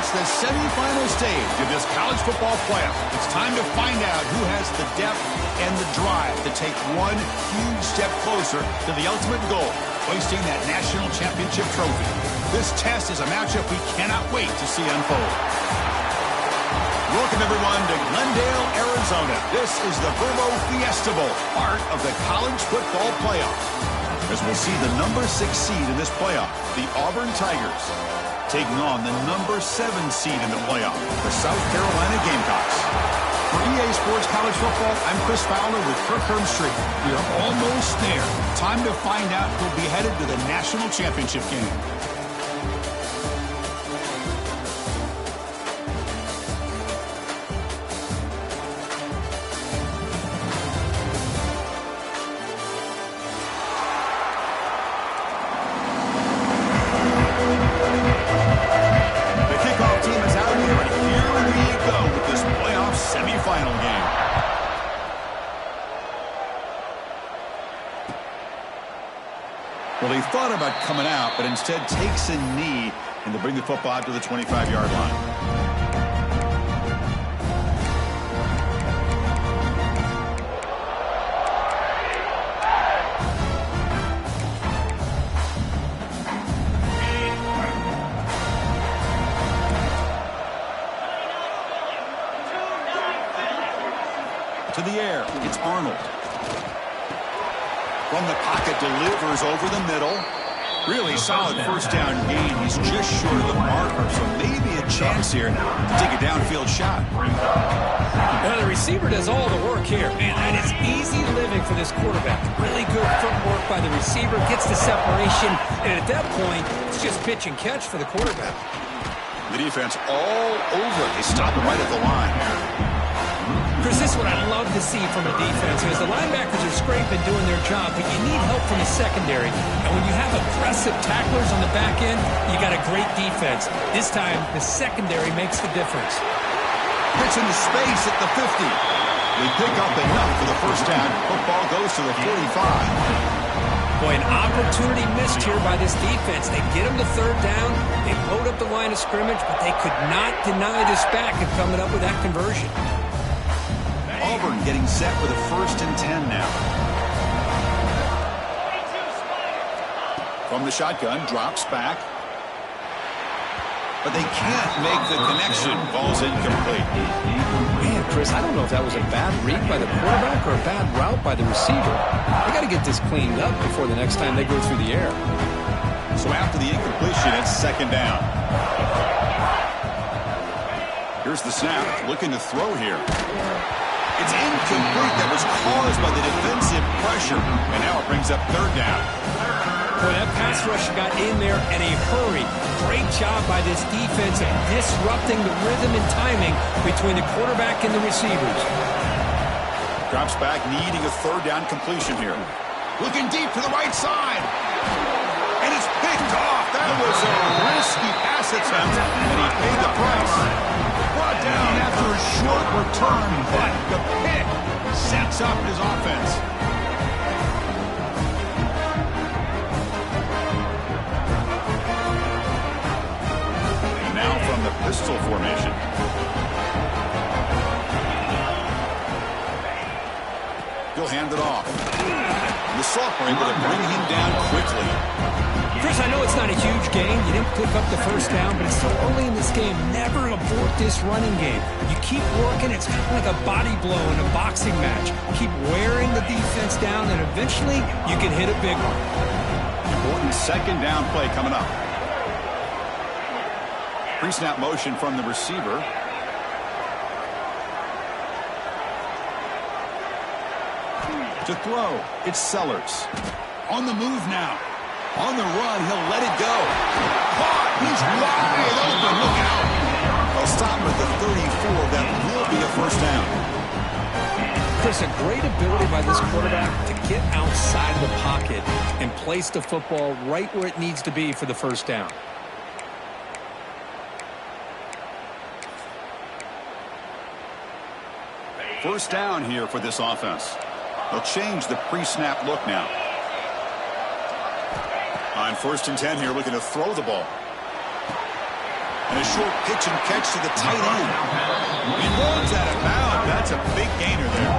reach the semifinal stage of this college football playoff. It's time to find out who has the depth and the drive to take one huge step closer to the ultimate goal, hoisting that national championship trophy. This test is a matchup we cannot wait to see unfold. Welcome, everyone, to Glendale, Arizona. This is the Verbo Fiesta Bowl, part of the college football playoff. As we'll see the number 6 seed in this playoff, the Auburn Tigers, taking on the number 7 seed in the playoff, the South Carolina Gamecocks. For EA Sports College Football, I'm Chris Fowler with Kirk Herbstreit. We are almost there. Time to find out who'll be headed to the national championship game. Well, he thought about coming out, but instead takes a knee, and they bring the football out to the 25-yard line. To the air, it's Arnold. From the pocket, delivers over the middle. Really solid first down gain. He's just short of the marker, so maybe a chance here to take a downfield shot. Well, the receiver does all the work here. Man, that is easy living for this quarterback. Really good footwork by the receiver, gets the separation, and at that point, it's just pitch and catch for the quarterback. The defense all over. They stop him right at the line. Chris, this is what I love to see from a defense is the linebackers are scraping, doing their job, but you need help from the secondary. And when you have aggressive tacklers on the back end, you got a great defense. This time, the secondary makes the difference. Hits into space at the 50. They pick up enough for the first down. Football goes to the 45. Boy, an opportunity missed here by this defense. They get them to third down. They load up the line of scrimmage, but they could not deny this back and coming up with that conversion. Auburn getting set with a 1st and 10 now. From the shotgun, drops back. But they can't make the connection. Ball's incomplete. Man, Chris, I don't know if that was a bad read by the quarterback or a bad route by the receiver. They got to get this cleaned up before the next time they go through the air. So after the incompletion, it's 2nd down. Here's the snap. Looking to throw here. It's incomplete. That was caused by the defensive pressure. And now it brings up 3rd down. Boy, that pass rush got in there in a hurry. Great job by this defense of disrupting the rhythm and timing between the quarterback and the receivers. Drops back, needing a 3rd down completion here. Looking deep to the right side. And it's picked off. That was a risky pass attempt, and he paid the price. Brought down after a short return, but the pick sets up his offense. And now from the pistol formation. He'll hand it off. The sophomore able to bring him down quickly. Chris, I know it's not a huge gain. You didn't pick up the first down, but it's so early in this game. Never abort this running game. You keep working. It's kind of like a body blow in a boxing match. Keep wearing the defense down, and eventually you can hit a big one. Important 2nd down play coming up. Pre-snap motion from the receiver. To throw, it's Sellers. On the move now. On the run, he'll let it go. Caught, he's wide open, look out. They'll stop him at the 34. That will be a 1st down. Chris, a great ability by this quarterback to get outside the pocket and place the football right where it needs to be for the 1st down. First down here for this offense. They'll change the pre-snap look now. On 1st and 10 here, looking to throw the ball. And a short pitch and catch to the tight end. He runs out of bounds. That's a big gainer there.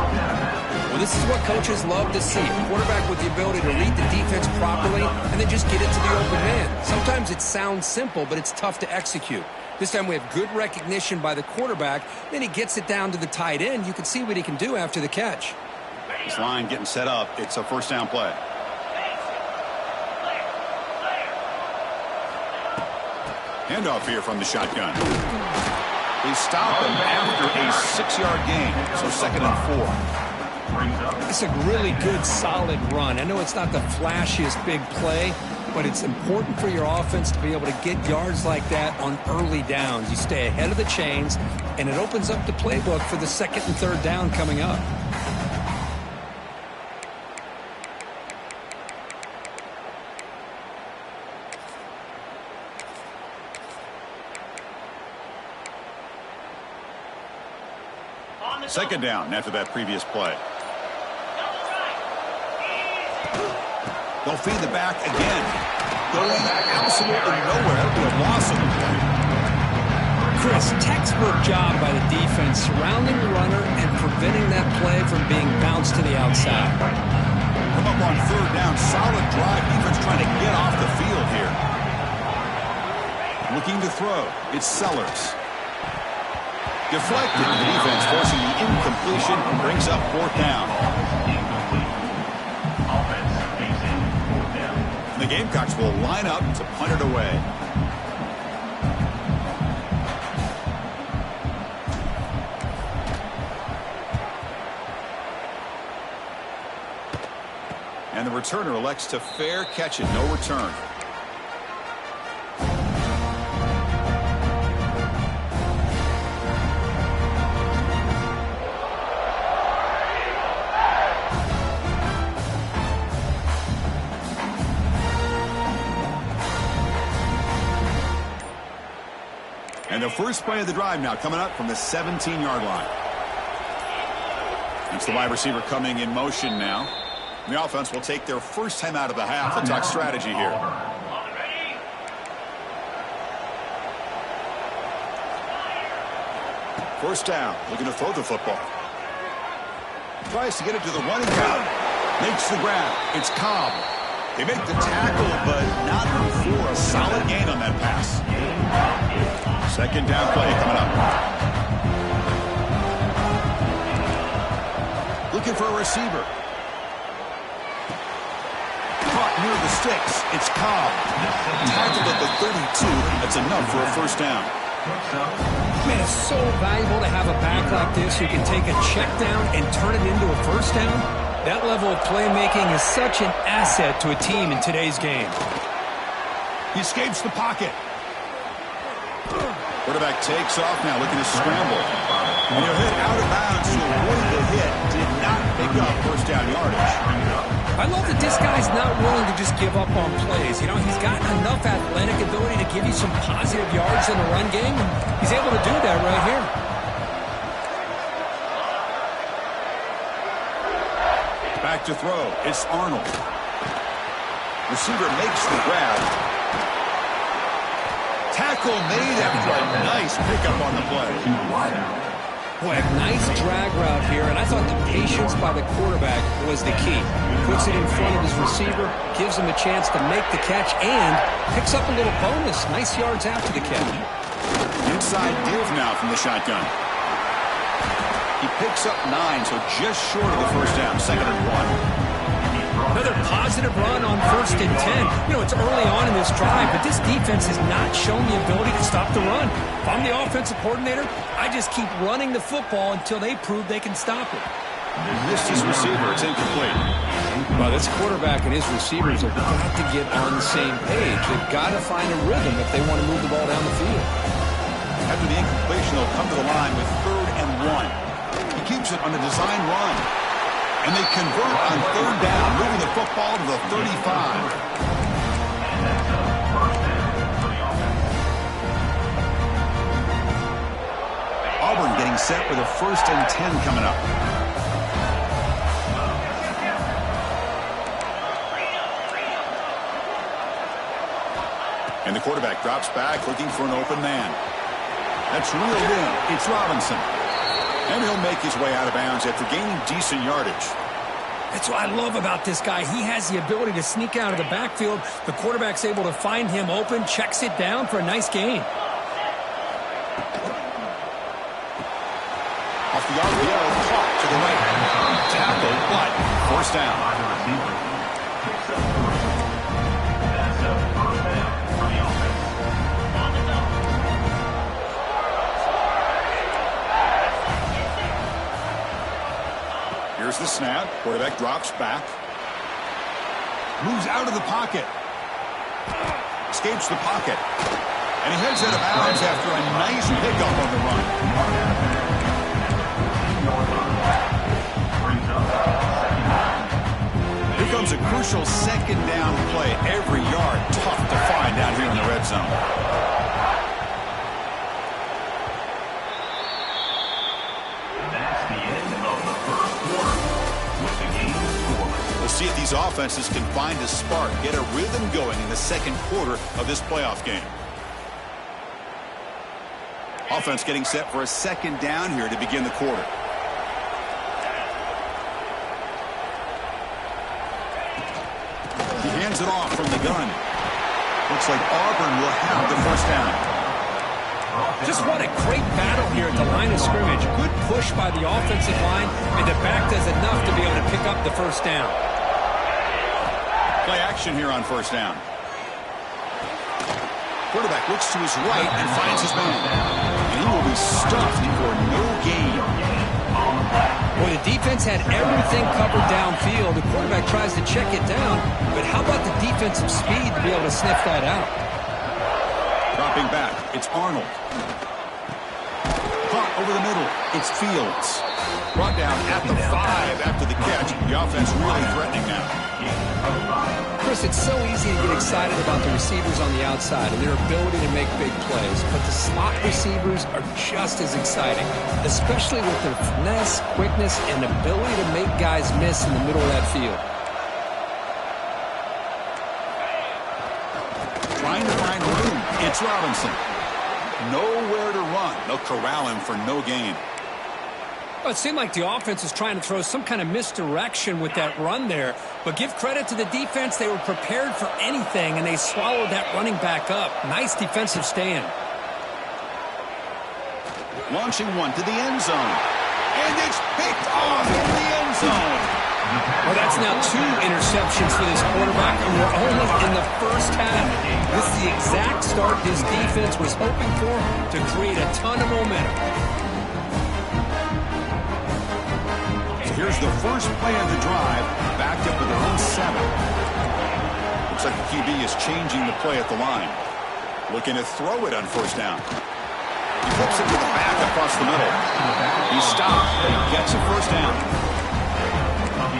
Well, this is what coaches love to see. A quarterback with the ability to read the defense properly and then just get it to the open man. Sometimes it sounds simple, but it's tough to execute. This time we have good recognition by the quarterback. Then he gets it down to the tight end. You can see what he can do after the catch. This line getting set up. It's a first down play. Handoff here from the shotgun. They stop him after a 6-yard gain. So 2nd and 4. It's a really good, solid run. I know it's not the flashiest big play, but it's important for your offense to be able to get yards like that on early downs. You stay ahead of the chains, and it opens up the playbook for the 2nd and 3rd down coming up. Second down after that previous play. They'll feed the back again. Going absolutely nowhere. That'll be a loss of the play. Chris, textbook job by the defense surrounding the runner and preventing that play from being bounced to the outside. Come up on 3rd down. Solid drive. Defense trying to get off the field here. Looking to throw. It's Sellers. Deflected. The defense forcing the incompletion and brings up 4th down. The Gamecocks will line up to punt it away. And the returner elects to fair catch it. No return. And the first play of the drive now coming up from the 17-yard line. It's the wide receiver coming in motion now. The offense will take their first time out of the half. They'll talk strategy here. First down, looking to throw the football. Tries to get it to the running back. Makes the grab. It's Cobb. They make the tackle, but not before a solid gain on that pass. Second down play coming up. Looking for a receiver. Caught near the sticks. It's Cobb. Tackled at the 32. That's enough for a first down. Man, it's so valuable to have a back like this who can take a check down and turn it into a first down. That level of playmaking is such an asset to a team in today's game. He escapes the pocket. Quarterback takes off now, looking to scramble. And he'll hit out of bounds to avoid the hit. Did not pick up first down yardage. I love that this guy's not willing to just give up on plays. You know, he's got enough athletic ability to give you some positive yards in the run game, and he's able to do that right here. Back to throw. It's Arnold. Receiver makes the grab. Tackle made after a nice pickup on the play. Boy, a nice drag route here, and I thought the patience by the quarterback was the key. Puts it in front of his receiver, gives him a chance to make the catch, and picks up a little bonus. Nice yards after the catch. Inside give now from the shotgun. He picks up 9, so just short of the first down. 2nd and 1. Another positive run on 1st and 10. You know, it's early on in this drive, but this defense has not shown the ability to stop the run. If I'm the offensive coordinator, I just keep running the football until they prove they can stop it. Missed his receiver. It's incomplete. Well, this quarterback and his receivers have got to get on the same page. They've got to find a rhythm if they want to move the ball down the field. After the incompletion, they'll come to the line with 3rd and 1. He keeps it on a design run. And they convert on 3rd down, moving the football to the 35. Auburn getting set with a 1st and 10 coming up. And And the quarterback drops back looking for an open man. That's reeled in. It's Robinson. And he'll make his way out of bounds after gaining decent yardage. That's what I love about this guy. He has the ability to sneak out of the backfield. The quarterback's able to find him open, checks it down for a nice gain. Off the RPO, caught to the right. Tackle, but first down. Here's the snap. Quarterback drops back. Moves out of the pocket. Escapes the pocket. And he heads out of bounds after a nice pickup on the run. Here comes a crucial second down play. Every yard tough to find out here in the red zone. We'll see if these offenses can find a spark, get a rhythm going in the second quarter of this playoff game. Offense getting set for a second down here to begin the quarter. He hands it off from the gun. Looks like Auburn will have the first down. Just what a great battle here at the line of scrimmage. Good push by the offensive line, and the back does enough to be able to pick up the first down. Play action here on first down. Quarterback looks to his right and finds his man. And he will be stuffed for no gain. Well, the defense had everything covered downfield. The quarterback tries to check it down, but how about the defensive speed to be able to sniff that out? Dropping back, it's Arnold. Caught over the middle, it's Fields. Brought down at the 5 after the catch. The offense really threatening now. Chris, it's so easy to get excited about the receivers on the outside and their ability to make big plays, but the slot receivers are just as exciting, especially with their finesse, quickness, and ability to make guys miss in the middle of that field. Trying to find room. It's Robinson. Nowhere to run. They'll corral him for no gain. Well, it seemed like the offense was trying to throw some kind of misdirection with that run there, but give credit to the defense. They were prepared for anything, and they swallowed that running back up. Nice defensive stand. Launching one to the end zone. And it's picked off in the end zone. Well, that's now 2 interceptions for this quarterback, and we're only in the first half. This is the exact start this defense was hoping for to create a ton of momentum. So here's the first play of the drive, backed up with their own 7. Looks like the QB is changing the play at the line. Looking to throw it on first down. He flips it to the back across the middle. He stopped, but he gets a first down.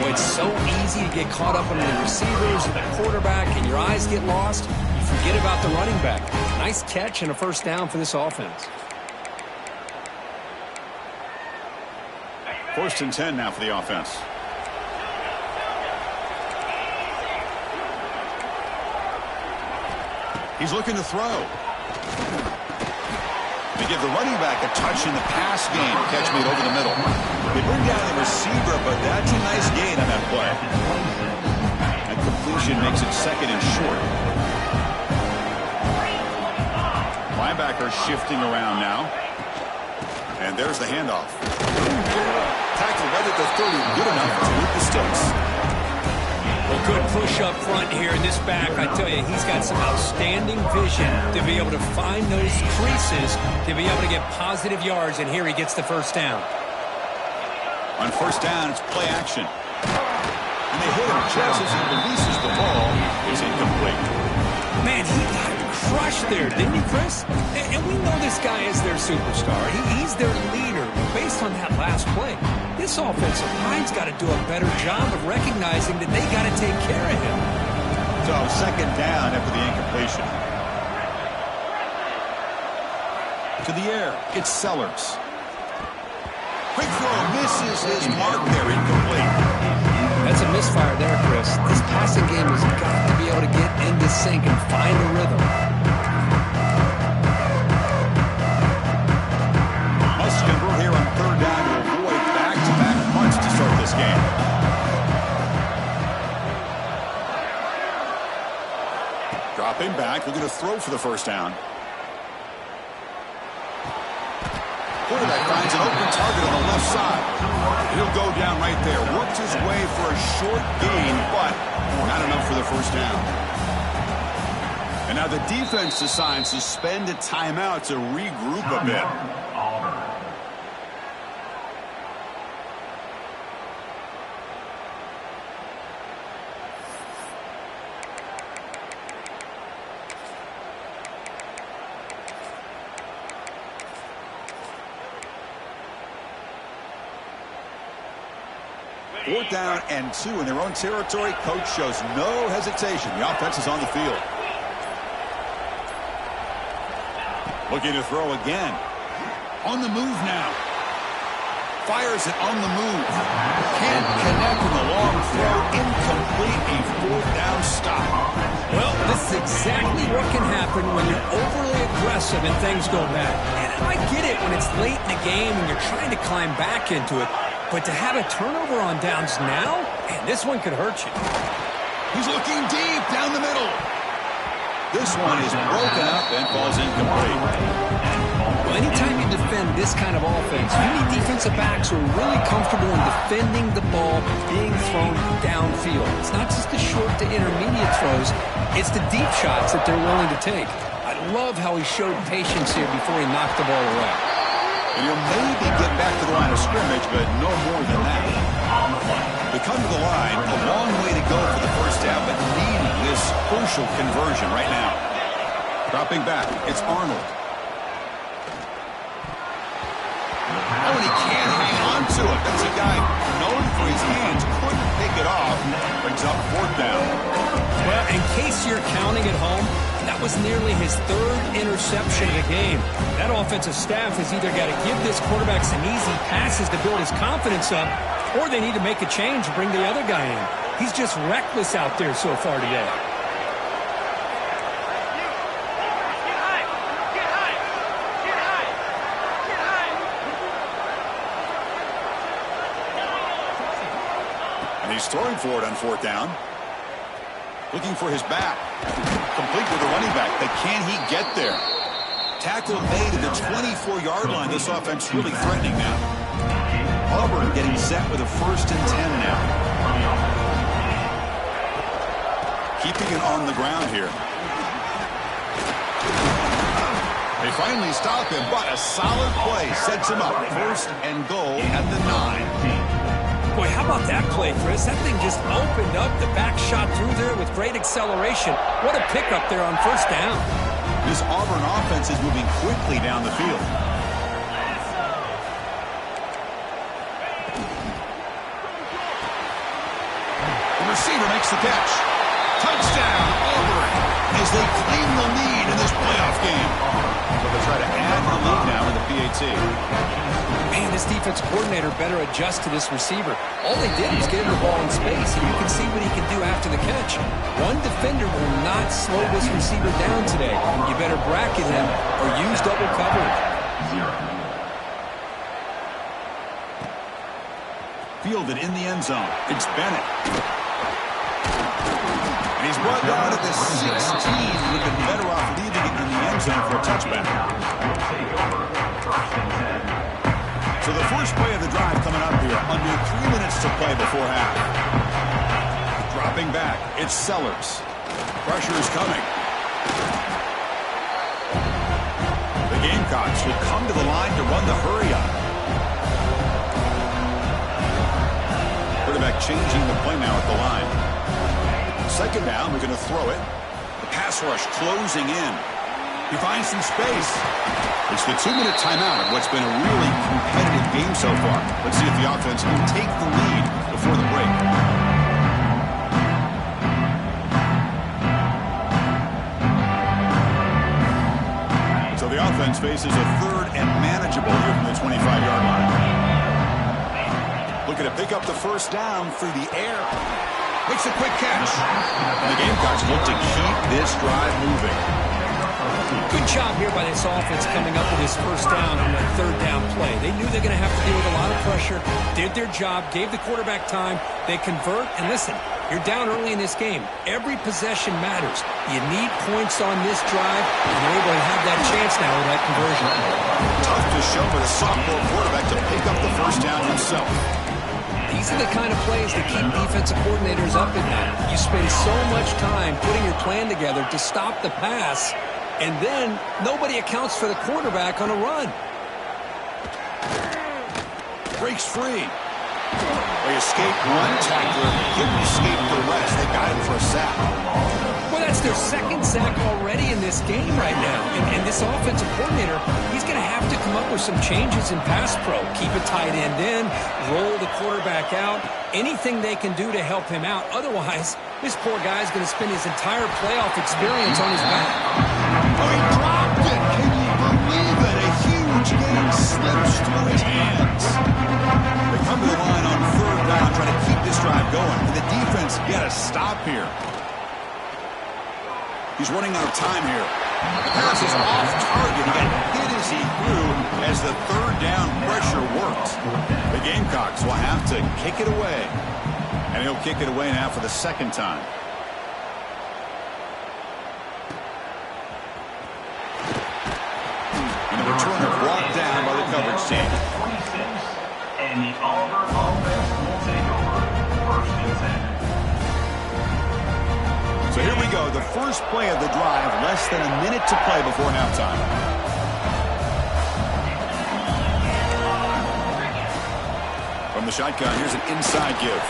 Boy, it's so easy to get caught up on the receivers and the quarterback, and your eyes get lost. You forget about the running back. Nice catch and a first down for this offense. 1st and 10 now for the offense. He's looking to throw. They give the running back a touch in the pass game. Catch made over the middle. They bring down the receiver, but that's a nice gain on that play. That completion makes it 2nd and short. Linebacker shifting around now. And there's the handoff. Tackle right at the 30. Good enough to move the sticks. Well, good push up front here in this back. I tell you, he's got some outstanding vision to be able to find those creases, to be able to get positive yards, and here he gets the first down. On first down, it's play action. And they hit him just as he releases the ball. It's incomplete. Man, he got crushed there, didn't he, Chris? And we know this guy is their superstar. He's their leader. Based on that last play, this offensive line's got to do a better job of recognizing that they got to take care of him. So 2nd down after the incompletion. To the air, it's Sellers. Quick throw, misses his mark there, incomplete. That's a misfire there, Chris. This passing game has got to be able to get into sync and find a rhythm. Dropping back, looking to throw for the first down. Quarterback finds an open target on the left side. He'll go down right there. Worked his way for a short gain, but not enough for the first down. And now the defense decides to spend a timeout to regroup a bit. Fourth down and 2 in their own territory. Coach shows no hesitation. The offense is on the field. Looking to throw again. On the move now. Fires it on the move. Can't connect with a long throw. Incomplete. A fourth down stop. Well, this is exactly what can happen when you're overly aggressive and things go bad. And I get it when it's late in the game and you're trying to climb back into it. But to have a turnover on downs now, man, this one could hurt you. He's looking deep down the middle. This one is broken up and falls incomplete. Well, anytime you defend this kind of offense, you need defensive backs who are really comfortable in defending the ball being thrown downfield. It's not just the short to intermediate throws, it's the deep shots that they're willing to take. I love how he showed patience here before he knocked the ball away. And he'll maybe get back to the line of scrimmage, but no more than that. They come to the line, a long way to go for the first down, but need this crucial conversion right now. Dropping back, it's Arnold. Oh, and he can't hang on to it. That's a guy known for his hands. Couldn't pick it off. Brings up fourth down. Well, in case you're counting at home, that was nearly his third interception of the game. That offensive staff has either got to give this quarterback some easy passes to build his confidence up, or they need to make a change and bring the other guy in. He's just reckless out there so far today. And he's throwing for it on fourth down. Looking for his back. Complete with the running back, but can he get there? Tackle made at the 24-yard line. This offense really threatening now. Auburn getting set with a 1st and 10 now. Keeping it on the ground here. They finally stop him, but a solid play sets him up. 1st and goal at the 9. Boy, how about that play, Chris? That thing just opened up. The back shot through there with great acceleration. What a pickup there on first down. This Auburn offense is moving quickly down the field. The receiver makes the catch. Touchdown, Auburn, as they claim the lead in this playoff game. So they try to add the lead now in the PAT. Man, this defense coordinator better adjust to this receiver. All they did was get him the ball in space, and you can see what he can do after the catch. One defender will not slow this receiver down today. You better bracket him or use double coverage. Fielded in the end zone. It's Bennett. And he's brought down at the 16. Looking better off leaving it in the end zone for a touchback. So the first play of the drive coming up here. Under 3 minutes to play before half. Dropping back. It's Sellers. Pressure is coming. The Gamecocks will come to the line to run the hurry-up. Quarterback changing the play now at the line. Second down, we're going to throw it. The pass rush closing in. He finds some space. It's the 2-minute timeout of what's been a really competitive game so far. Let's see if the offense can take the lead before the break. So the offense faces a 3rd and manageable here from the 25-yard line. Looking to pick up the first down through the air. Makes a quick catch. And the Gamecocks look to keep this drive moving. Good job here by this offense coming up with this first down on that 3rd down play. They knew they're going to have to deal with a lot of pressure, did their job, gave the quarterback time. They convert, and listen, You're down early in this game. Every possession matters. You need points on this drive, and you're able to have that chance now with that conversion. Tough to show for the sophomore quarterback to pick up the first down himself. These are the kind of plays that keep defensive coordinators up at night. You spend so much time putting your plan together to stop the pass, and then nobody accounts for the quarterback on a run. Breaks free. They escaped one tackler, didn't escape the rest. They got him for a sack. Well, that's their second sack already in this game right now. And this offensive coordinator, he's going to have to come up with some changes in pass pro. Keep a tight end in, roll the quarterback out, anything they can do to help him out. Otherwise, this poor guy's going to spend his entire playoff experience on his back. Oh, he dropped it. Can you believe it? A huge game slips through his hands. They come to the line on third down, trying to keep this drive going. And the defense got to stop here. He's running out of time here. The pass is off target. He got hit as he threw as the third down pressure worked. The Gamecocks will have to kick it away. And he'll kick it away now for the second time. And the returner brought down by the coverage team. And the Auburn offense will take over first and 10. So here we go, the first play of the drive, less than a minute to play before halftime. From the shotgun, here's an inside give.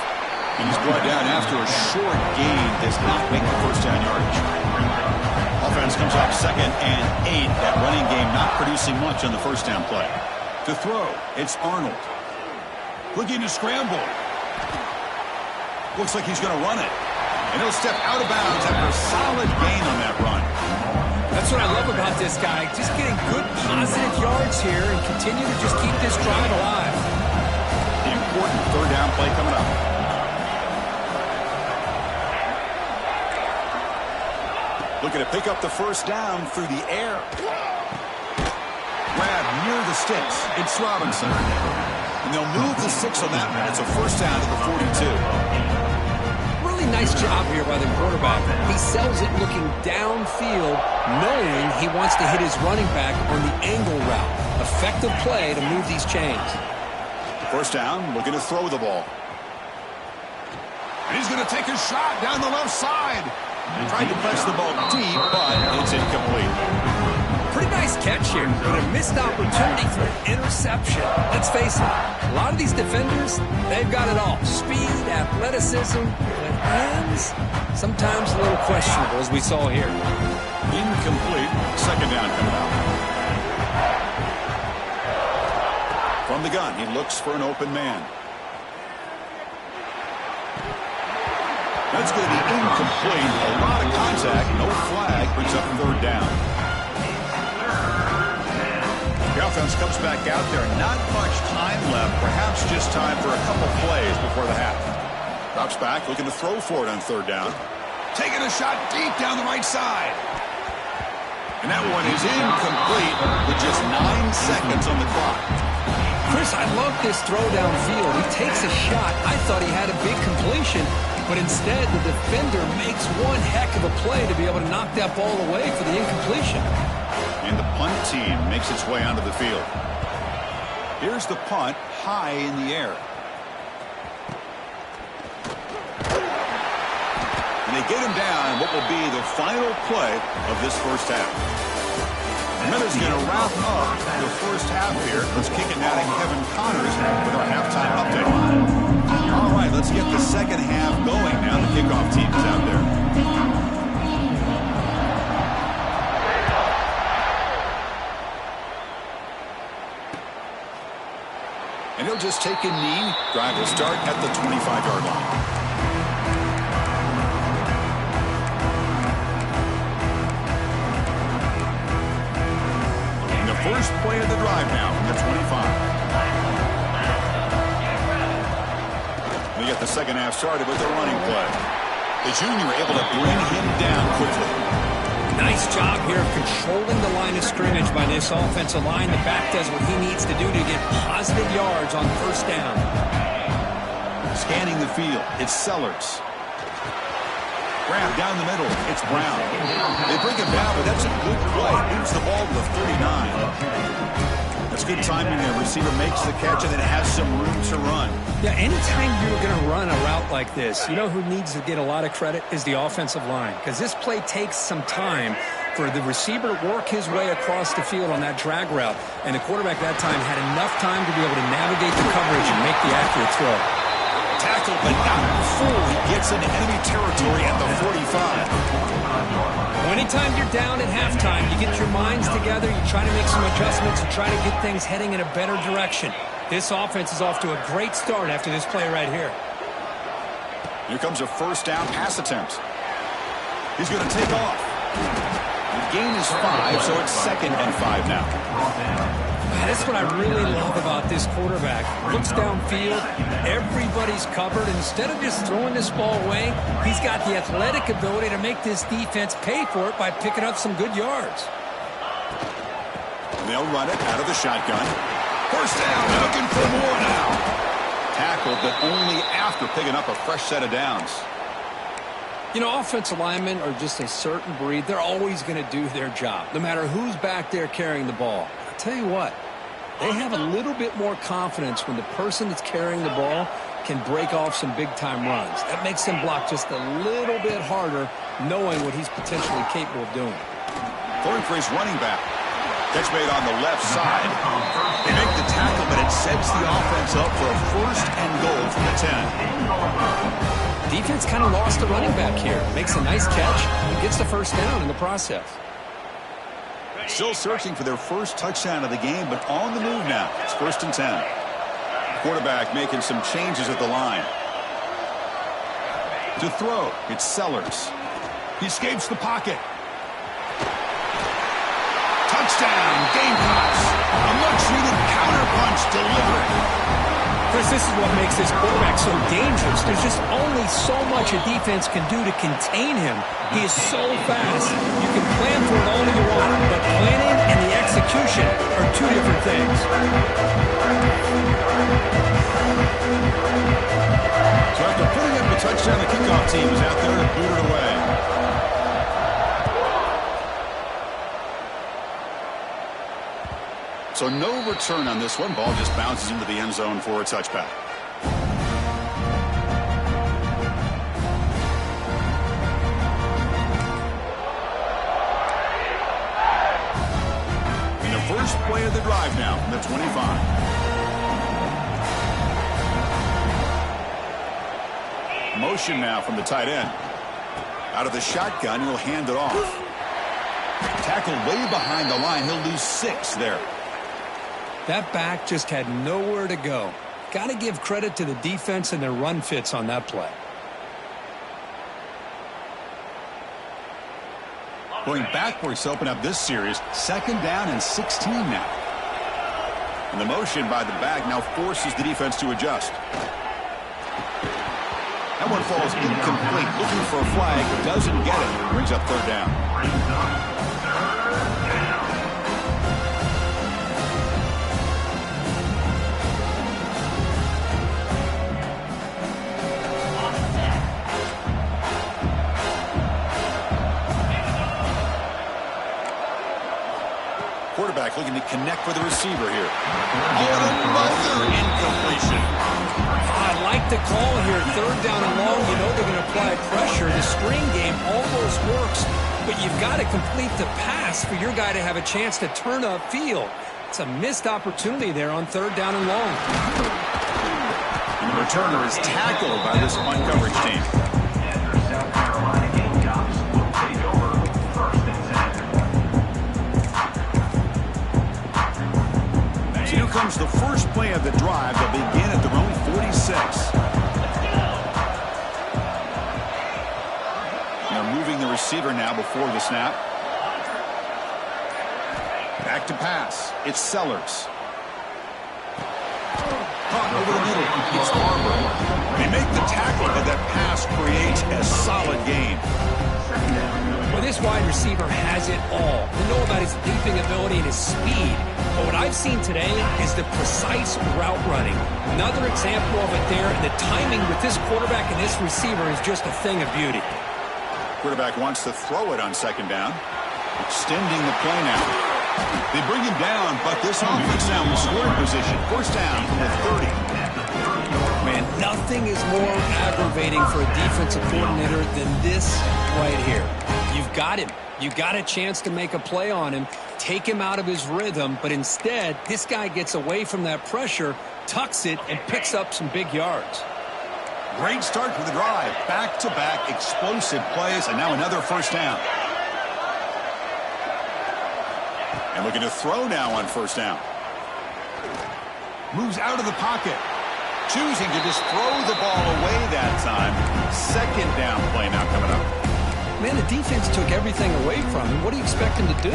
And he's brought down after a short gain, does not make the first down yardage. Offense comes up 2nd and 8. That running game not producing much on the first down play. To throw, it's Arnold. Looking to scramble. Looks like he's going to run it. And he'll step out of bounds after a solid gain on that run. That's what I love about this guy. Just getting good positive yards here and continue to just keep this drive alive. The important third down play coming up. Looking to pick up the first down through the air. Grab near the sticks. It's Robinson. And they'll move the 6 on that one. It's a first down to the 42. Nice job here by the quarterback. He sells it looking downfield, knowing he wants to hit his running back on the angle route. Effective play to move these chains. First down, looking to throw the ball. And he's going to take a shot down the left side. Tried to press the ball deep, but it's incomplete. Pretty nice catch here, but a missed opportunity for an interception. Let's face it, a lot of these defenders, they've got it all. Speed, athleticism, but hands, sometimes a little questionable, as we saw here. Incomplete. Second down coming out. From the gun, he looks for an open man. That's going to be incomplete. A lot of contact, no flag, brings up third down. The offense comes back out there. Not much time left. Perhaps just time for a couple plays before the half. Drops back, looking to throw for it on third down. Taking a shot deep down the right side. And that one is incomplete with just 9 seconds on the clock. Chris, I love this throw downfield. He takes a shot. I thought he had a big completion, but instead the defender makes one heck of a play to be able to knock that ball away for the incompletion. And the punt team makes its way onto the field. Here's the punt, high in the air. And they get him down what will be the final play of this first half. Miller's going to wrap up the first half here. Let's kick it now to Kevin Connors with our halftime update. All right, let's get the second half going now. The kickoff team is out there. And he'll just take a knee. Drive will start at the 25-yard line. And the first play of the drive now from the 25. We get the second half started with the running play. The junior able to bring him down quickly. Nice job here of controlling the line of scrimmage by this offensive line. The back does what he needs to do to get positive yards on first down. Scanning the field, it's Sellers. Grab down the middle. It's Brown. They bring him down, but that's a good play. Moves the ball to the 39. That's good timing there. Receiver makes the catch and then has some room to run. Yeah, anytime you're going to run a route like this, you know who needs to get a lot of credit is the offensive line. Because this play takes some time for the receiver to work his way across the field on that drag route. And the quarterback that time had enough time to be able to navigate the coverage and make the accurate throw. Tackle, but not full. He gets into enemy territory at the 45. Anytime you're down at halftime, you get your minds together, you try to make some adjustments, you try to get things heading in a better direction. This offense is off to a great start after this play right here. Here comes a first down pass attempt. He's going to take off. The gain is 5, so it's 2nd and 5 now. That's what I really love about this quarterback. Looks downfield, everybody's covered. Instead of just throwing this ball away, he's got the athletic ability to make this defense pay for it by picking up some good yards. They'll run it out of the shotgun. First down, looking for more now. Tackled, but only after picking up a fresh set of downs. You know, offensive linemen are just a certain breed. They're always going to do their job, no matter who's back there carrying the ball. I'll tell you what, they have a little bit more confidence when the person that's carrying the ball can break off some big-time runs. That makes them block just a little bit harder, knowing what he's potentially capable of doing. Going for his running back. Catch made on the left side. They make the tackle, but it sets the offense up for a 1st and goal from the 10. Defense kind of lost the running back here. Makes a nice catch and gets the first down in the process. Still searching for their first touchdown of the game, but on the move now. It's 1st and 10. Quarterback making some changes at the line. To throw, it's Sellers. He escapes the pocket. Touchdown, Gamecocks. A much-needed counter-punch delivered. Chris, this is what makes this quarterback so dangerous. There's just only so much a defense can do to contain him. He is so fast. You can plan for it all you want, but planning and the execution are two different things. So after putting up a touchdown, the kickoff team is out there to boot it away. So no return on this one. Ball just bounces into the end zone for a touchback. And the first play of the drive now from the 25. Motion now from the tight end. Out of the shotgun, he'll hand it off. Tackled way behind the line. He'll lose 6 there. That back just had nowhere to go. Got to give credit to the defense and their run fits on that play. Going backwards to open up this series. 2nd down and 16 now. And the motion by the back now forces the defense to adjust. That one falls incomplete. Looking for a flag. Doesn't get it. Brings up 3rd down. Quarterback looking to connect with the receiver here. Another incompletion. I like the call here. 3rd down and long. You know they're going to apply pressure. The screen game almost works, but you've got to complete the pass for your guy to have a chance to turn upfield. It's a missed opportunity there on 3rd down and long. And the returner is tackled by this punt coverage team. Here comes the first play of the drive. They'll begin at their own 46. They're moving the receiver now before the snap. Back to pass. It's Sellers. Caught over the middle. It's Barber. They make the tackle, and that pass creates a solid gain. Well, this wide receiver has it all. We know about his leaping ability and his speed. But what I've seen today is the precise route running. Another example of it there, and the timing with this quarterback and this receiver is just a thing of beauty. Quarterback wants to throw it on second down. Extending the play now. They bring him down, but this offense now in scoring position. First down from the 30. Man, nothing is more aggravating for a defensive coordinator than this right here. You've got him. You've got a chance to make a play on him, take him out of his rhythm, but instead, this guy gets away from that pressure, tucks it, and picks up some big yards. Great start for the drive. Back-to-back explosive plays, and now another first down. And looking to throw now on first down. Moves out of the pocket. Choosing to just throw the ball away that time. Second down play now coming up. Man, the defense took everything away from him. What do you expect him to do?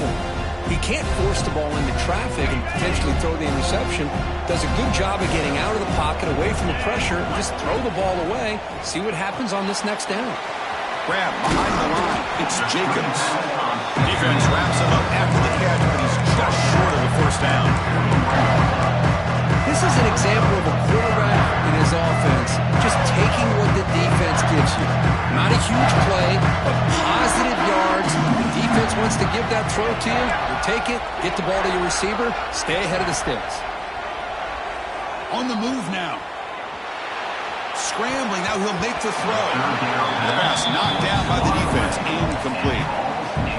He can't force the ball into traffic and potentially throw the interception. Does a good job of getting out of the pocket, away from the pressure, and just throw the ball away. See what happens on this next down. Grab behind the line. It's Jacobs. Defense wraps him up after the catch, but he's just short of the first down. This is an example of a quarterback in his offense just taking what the defense gives you. Not a huge play, but positive yards. The defense wants to give that throw to you. You take it, get the ball to your receiver, stay ahead of the sticks. On the move now. Scrambling, now he'll make the throw. The pass knocked down by the defense, incomplete.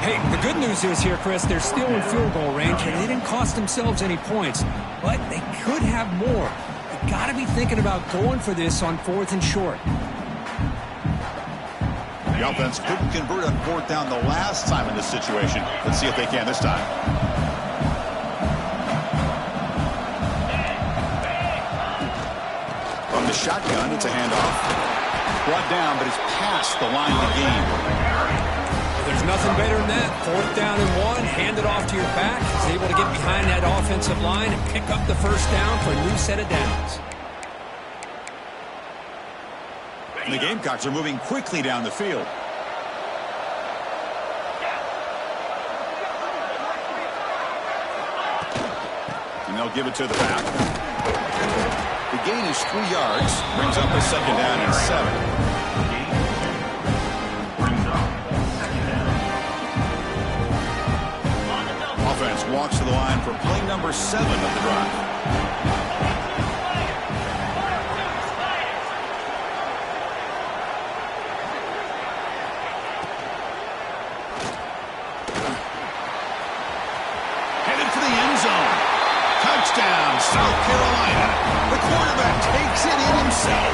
Hey, the good news is here, Chris, they're still in field goal range, and they didn't cost themselves any points, but they could have more. You got to be thinking about going for this on 4th and short. The offense couldn't convert on 4th down the last time in this situation. Let's see if they can this time. From the shotgun, it's a handoff. Brought down, but it's past the line of the game. There's nothing better than that. 4th down and 1, hand it off to your back. He's able to get behind that offensive line and pick up the first down for a new set of downs. And the Gamecocks are moving quickly down the field. And they'll give it to the back. The gain is 3 yards. Brings up a second down and 7. Offense walks to the line for play number 7 of the drive. Headed for the end zone. Touchdown, South Carolina. The quarterback takes it in himself.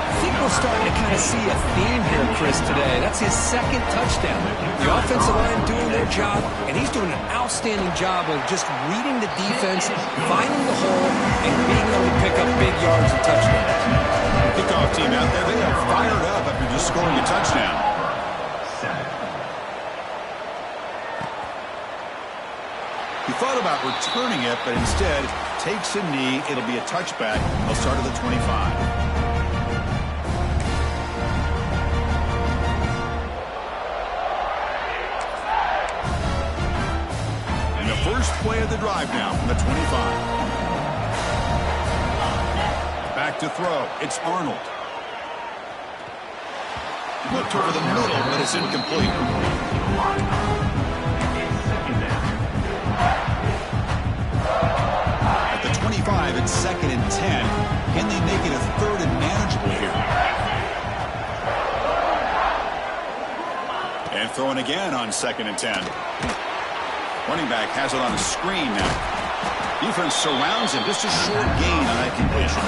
I think we're starting to kind of see a theme here, Chris, today. That's his 2nd touchdown. The offensive line doing their job, and he's doing an outstanding job of just reading the defense, finding the hole, and being able to pick up big yards and touchdowns. Kickoff team out there, they are fired up after just scoring a touchdown. He thought about returning it, but instead takes a knee. It'll be a touchback. He'll start at the 25. First play of the drive now from the 25. Back to throw. It's Arnold. Looked over the middle, but it's incomplete. At the 25, it's 2nd and 10. Can they make it a 3rd and manageable here? And throwing again on 2nd and 10. Running back has it on a screen now. Defense surrounds him. Just a short gain on that completion.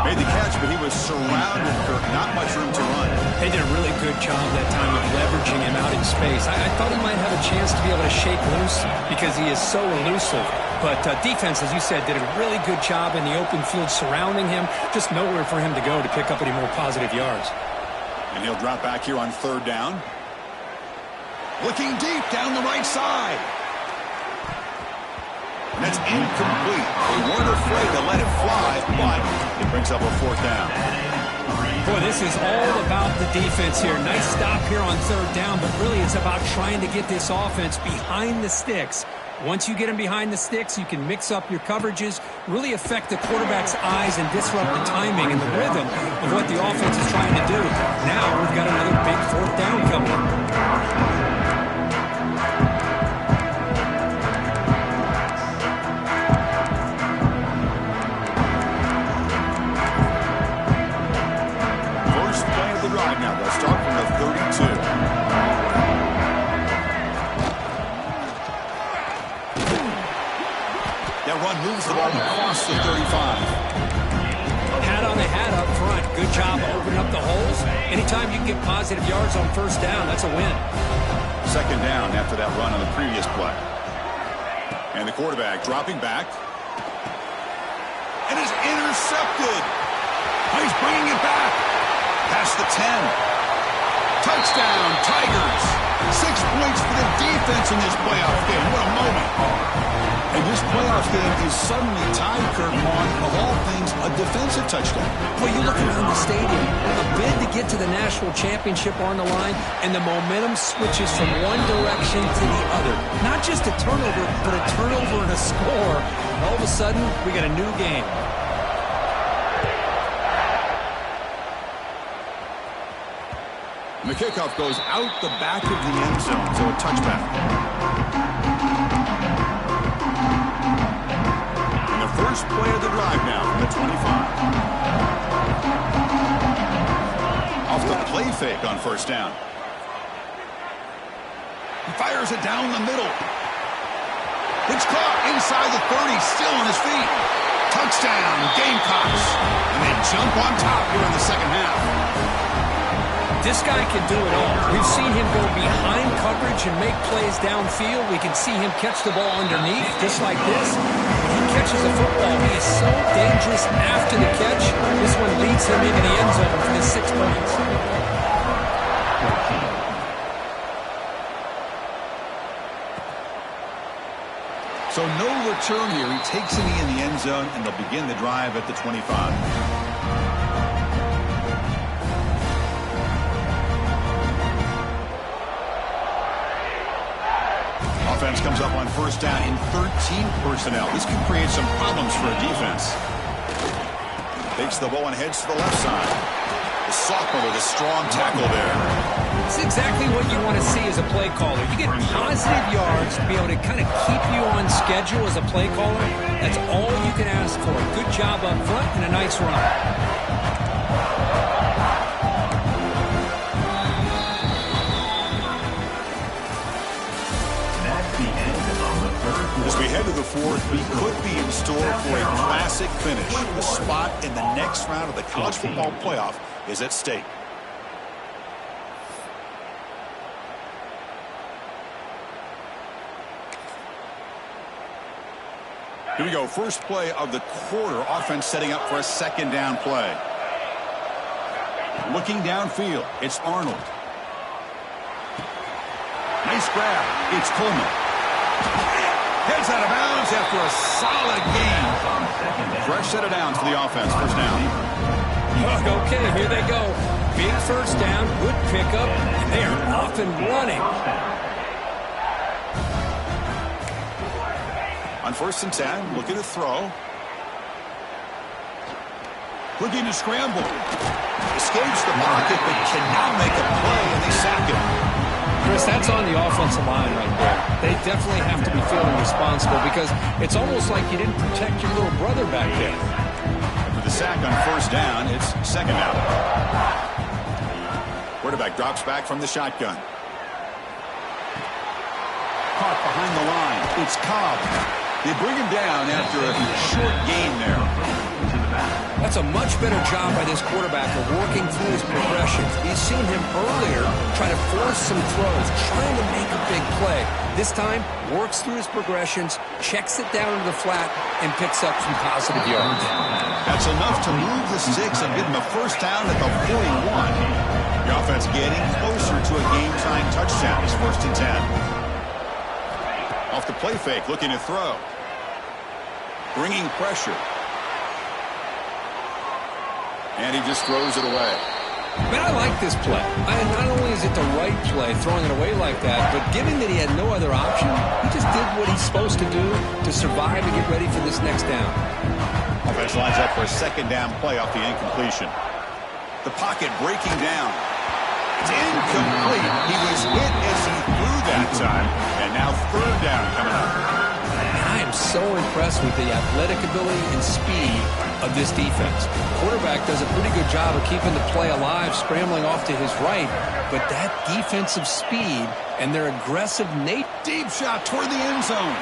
Made the catch, but he was surrounded, Kirk. Not much room to run. They did a really good job that time of leveraging him out in space. I thought he might have a chance to be able to shake loose because he is so elusive. But defense, as you said, did a really good job in the open field surrounding him. Just nowhere for him to go to pick up any more positive yards. And he'll drop back here on 3rd down. Looking deep down the right side. And that's incomplete. They weren't afraid to let it fly, but it brings up a 4th down. Boy, this is all about the defense here. Nice stop here on 3rd down, but really it's about trying to get this offense behind the sticks, Once you get him behind the sticks, you can mix up your coverages, really affect the quarterback's eyes and disrupt the timing and the rhythm of what the offense is trying to do. Now we've got another big fourth down coming up. Now they'll start from the 32. That run moves the ball across the 35. Hat on a hat up front. Good job opening up the holes. Anytime you can get positive yards on first down, that's a win. Second down after that run on the previous play. And the quarterback dropping back. And is intercepted. He's bringing it back. Past the 10. Touchdown, Tigers. 6 points for the defense in this playoff game. What a moment. And this playoff game is suddenly tied, Kirk, on, of all things, a defensive touchdown. Well, you look around the stadium, a bid to get to the national championship on the line, and the momentum switches from one direction to the other. Not just a turnover, but a turnover and a score. And all of a sudden, we got a new game. And the kickoff goes out the back of the end zone, so a touchback. And the first play of the drive now from the 25. Off the play fake on first down. He fires it down the middle. It's caught inside the 30, still on his feet. Touchdown, Gamecocks. And they jump on top here in the second half. This guy can do it all. We've seen him go behind coverage and make plays downfield. We can see him catch the ball underneath, just like this. When he catches the football, he is so dangerous after the catch. This one leads him into the end zone for the 6 points. So no return here. He takes it in the end zone, and they'll begin the drive at the 25. Offense comes up on first down in 13 personnel. This could create some problems for a defense. Takes the ball and heads to the left side. The sophomore with a strong tackle there. It's exactly what you want to see as a play caller. You get positive yards to be able to kind of keep you on schedule as a play caller. That's all you can ask for. Good job up front and a nice run. As we head to the fourth, we could be in store for a classic finish. The spot in the next round of the college football playoff is at stake. Here we go. First play of the quarter. Offense setting up for a second down play. Looking downfield. It's Arnold. Nice grab. It's Coleman. Heads out of bounds after a solid gain. Fresh set of downs for the offense. First down. Okay, here they go. Big first down, good pickup, and they are off and running. On first and 10, looking to throw. Looking to scramble. Escapes the pocket, but cannot make a play, and they sack him. Chris, that's on the offensive line right there. They definitely have to be feeling responsible because it's almost like you didn't protect your little brother back there. And for the sack on first down, it's second down. Quarterback drops back from the shotgun. Caught behind the line. It's Cobb. They bring him down after a short gain there. That's a much better job by this quarterback of working through his progressions. We've seen him earlier try to force some throws, trying to make a big play. This time, works through his progressions, checks it down into the flat, and picks up some positive yards. That's enough to move the sticks and give him a first down at the 41. The offense getting closer to a game-time touchdown. It's first and 10. Off the play fake, looking to throw. Bringing pressure. And he just throws it away. Man, I like this play. Not only is it the right play, throwing it away like that, but given that he had no other option, he just did what he's supposed to do to survive and get ready for this next down. Offense lines up for a second down play off the incompletion. The pocket breaking down. It's incomplete. He was hit as he threw that time, and now third down coming up. I am so impressed with the athletic ability and speed of this defense. Quarterback does a pretty good job of keeping the play alive, scrambling off to his right, but that defensive speed and their aggressive deep shot toward the end zone.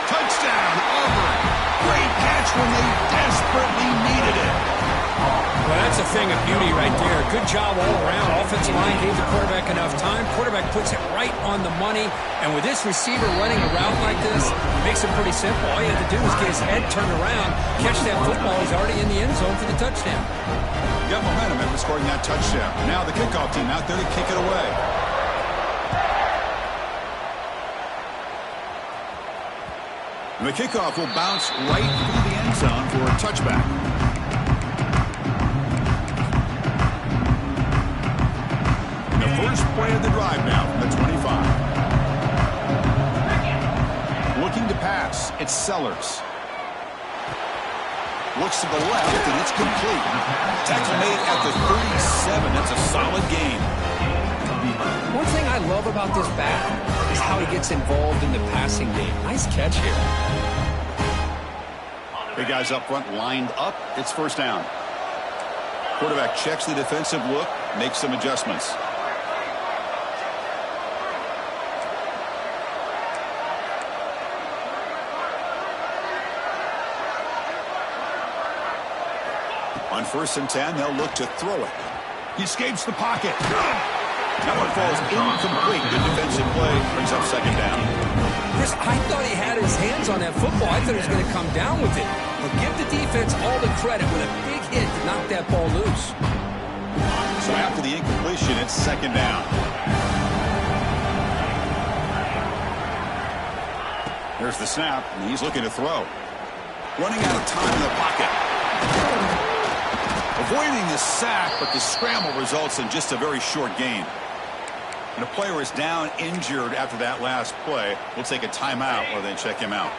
Touchdown, Auburn. Great catch when they desperately needed it. Well, that's a thing of beauty right there. Good job all around. Offensive line gave the quarterback enough time. Quarterback puts it right on the money. And with this receiver running a route like this, it makes it pretty simple. All you have to do is get his head turned around, catch that football. He's already in the end zone for the touchdown. Got momentum after scoring that touchdown. Now the kickoff team out there to kick it away. And the kickoff will bounce right through the end zone for a touchback. First play of the drive now from the 25. Looking to pass. It's Sellers. Looks to the left, and it's complete. Tackle made at the 37. That's a solid gain. One thing I love about this back is how he gets involved in the passing game. Nice catch here. Big guys up front lined up. It's first down. Quarterback checks the defensive look, makes some adjustments. On 1st and 10, they'll look to throw it. He escapes the pocket. That one falls incomplete. Good defensive play. Brings up second down. Chris, I thought he had his hands on that football. I thought he was going to come down with it. But give the defense all the credit with a big hit to knock that ball loose. So after the incompletion, it's second down. There's the snap, and he's looking to throw. Running out of time in the pocket. Avoiding the sack, but the scramble results in just a very short gain. And a player is down injured after that last play. We'll take a timeout or then check him out.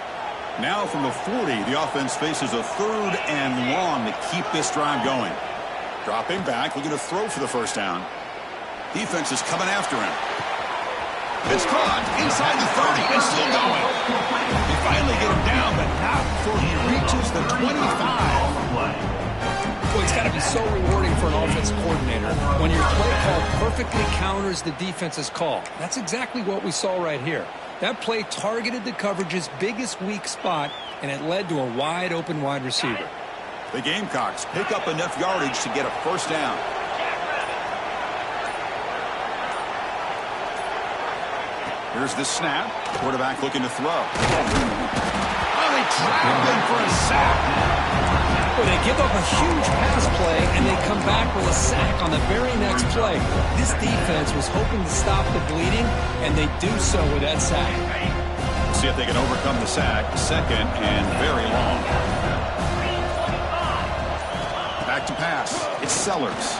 Now from the 40, the offense faces a third and long to keep this drive going. Dropping back, looking to throw for the first down. Defense is coming after him. It's caught inside the 30 and still going. They finally get him down, but not before he reaches the 25. Well, it's got to be so rewarding for an offensive coordinator when your play call perfectly counters the defense's call. That's exactly what we saw right here. That play targeted the coverage's biggest weak spot, and it led to a wide-open wide receiver. The Gamecocks pick up enough yardage to get a first down. Here's the snap. Quarterback looking to throw. Oh, they trapped him for a sack. Well, they give up a huge pass play, and they come back with a sack on the very next play. This defense was hoping to stop the bleeding, and they do so with that sack. See if they can overcome the sack. Second and very long. Back to pass. It's Sellers.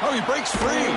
Oh, he breaks free.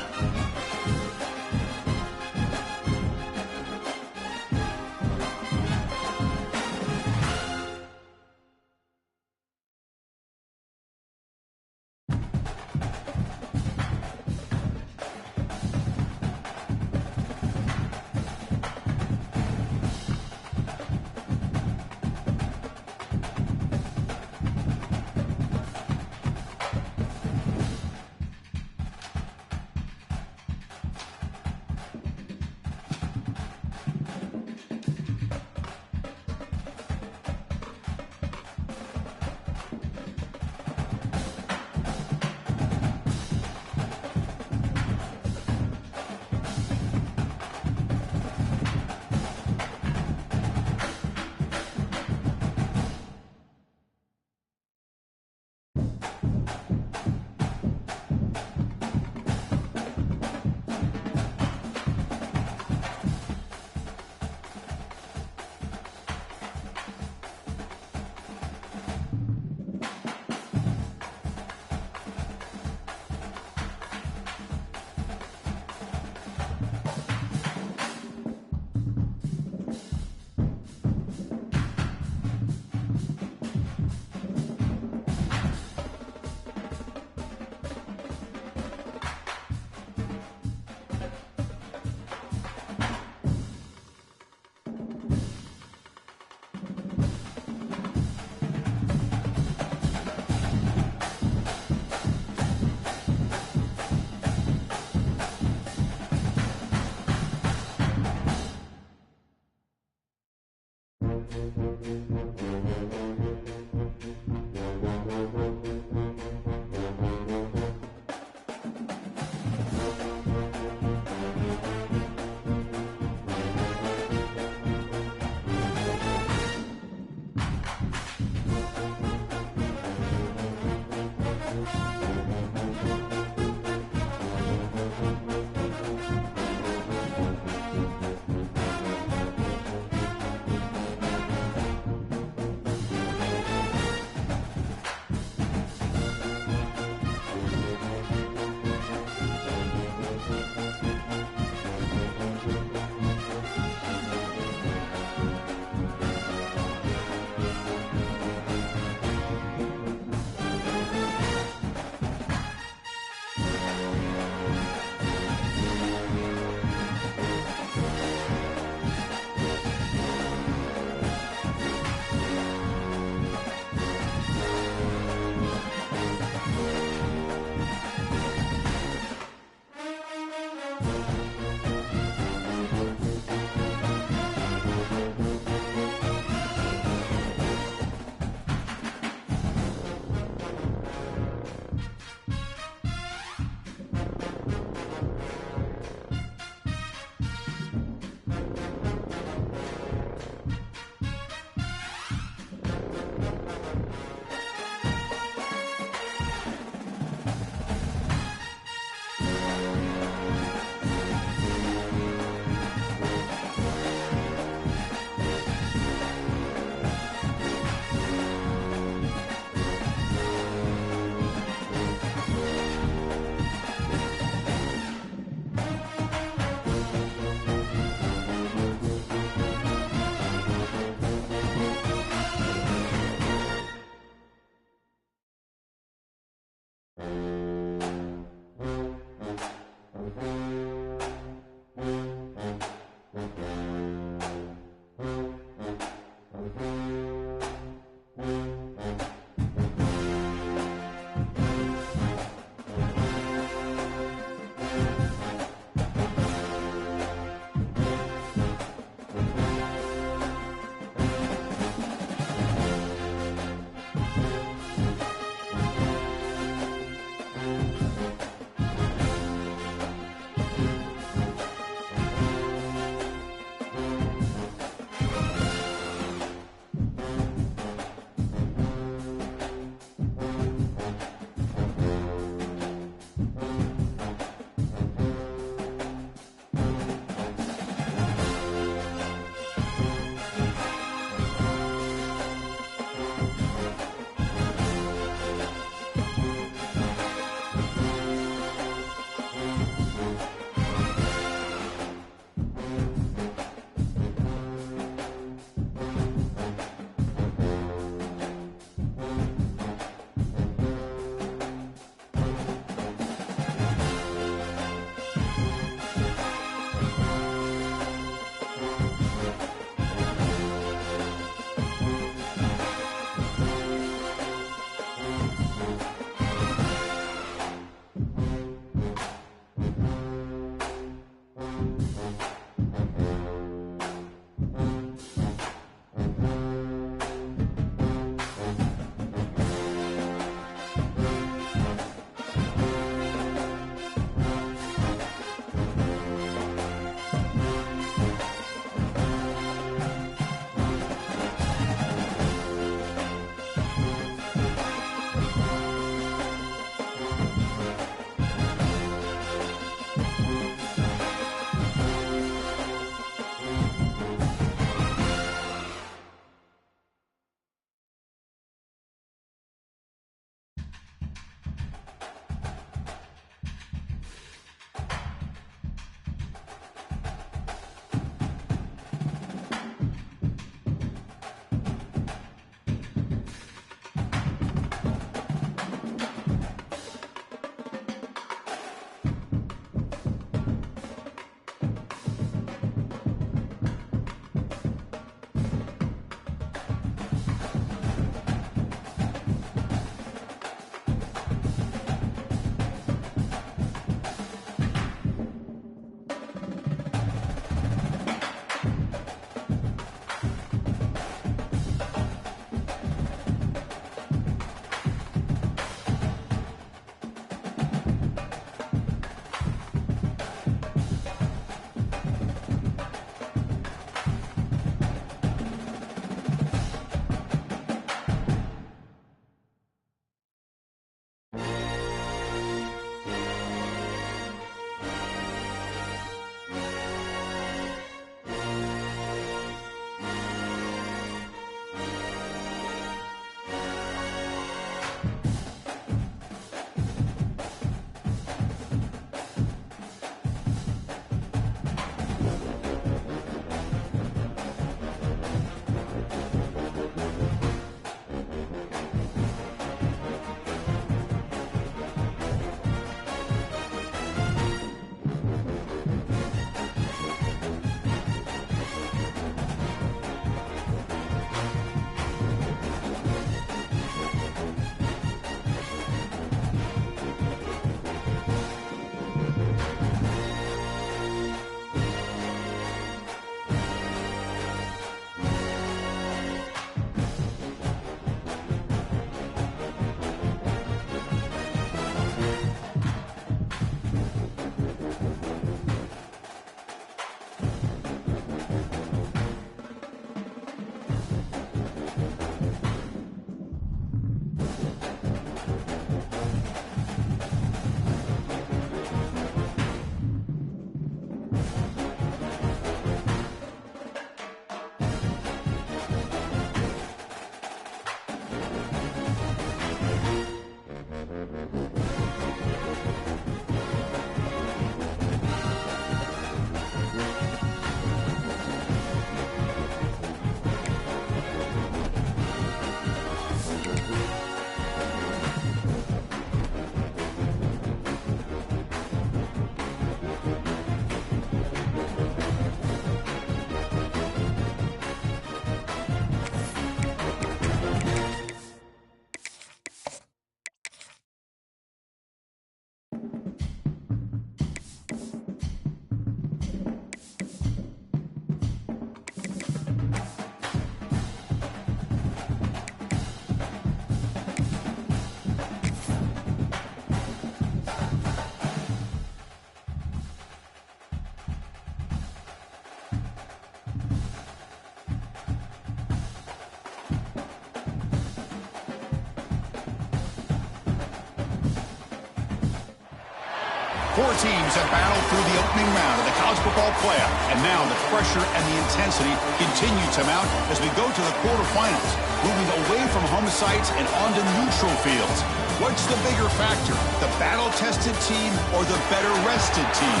Four teams have battled through the opening round of the college football playoff, and now the pressure and the intensity continue to mount as we go to the quarterfinals, moving away from home sites and onto neutral fields. What's the bigger factor, the battle-tested team or the better-rested team?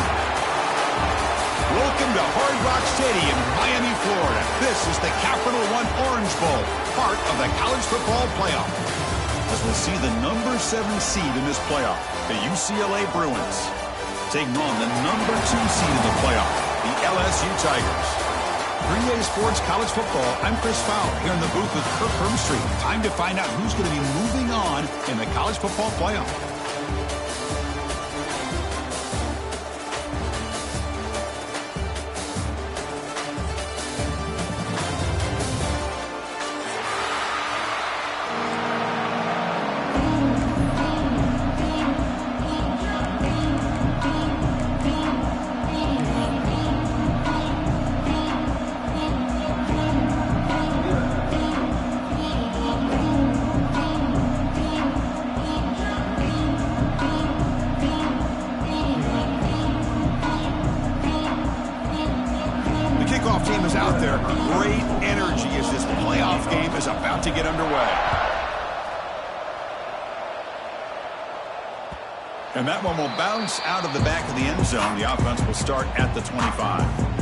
Welcome to Hard Rock Stadium, Miami, Florida. This is the Capital One Orange Bowl, part of the college football playoff. As we'll see the number 7 seed in this playoff, the UCLA Bruins, taking on the number 2 seed in the playoff, the LSU Tigers. 3A Sports College Football, I'm Chris Fowler here in the booth with Kirk Hermstreet. Time to find out who's going to be moving on in the college football playoff. Team is out there. Great energy as this playoff game is about to get underway. And that one will bounce out of the back of the end zone. The offense will start at the 25.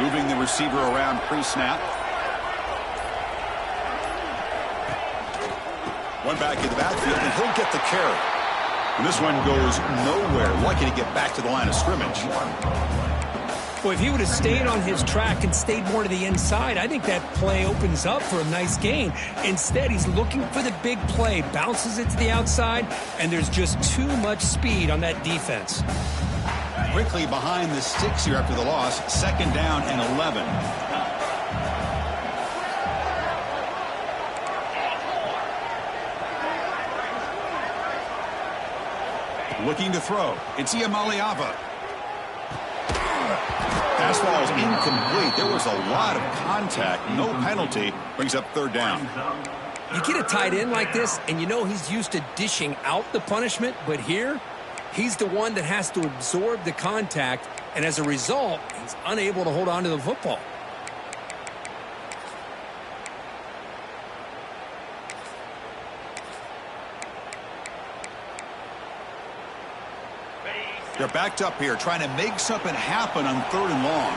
Moving the receiver around pre-snap. One back in the backfield, and he'll get the carry. And this one goes nowhere. Lucky to get back to the line of scrimmage. Well, if he would have stayed on his track and stayed more to the inside, I think that play opens up for a nice gain. Instead, he's looking for the big play, bounces it to the outside, and there's just too much speed on that defense. Quickly behind the sticks here after the loss. 2nd down and 11. Looking to throw. It's Iamaleava. Pass ball is incomplete. There was a lot of contact. No penalty. Brings up 3rd down. You get a tight end like this, and you know he's used to dishing out the punishment, but here, he's the one that has to absorb the contact, and as a result, he's unable to hold on to the football. They're backed up here, trying to make something happen on 3rd and long.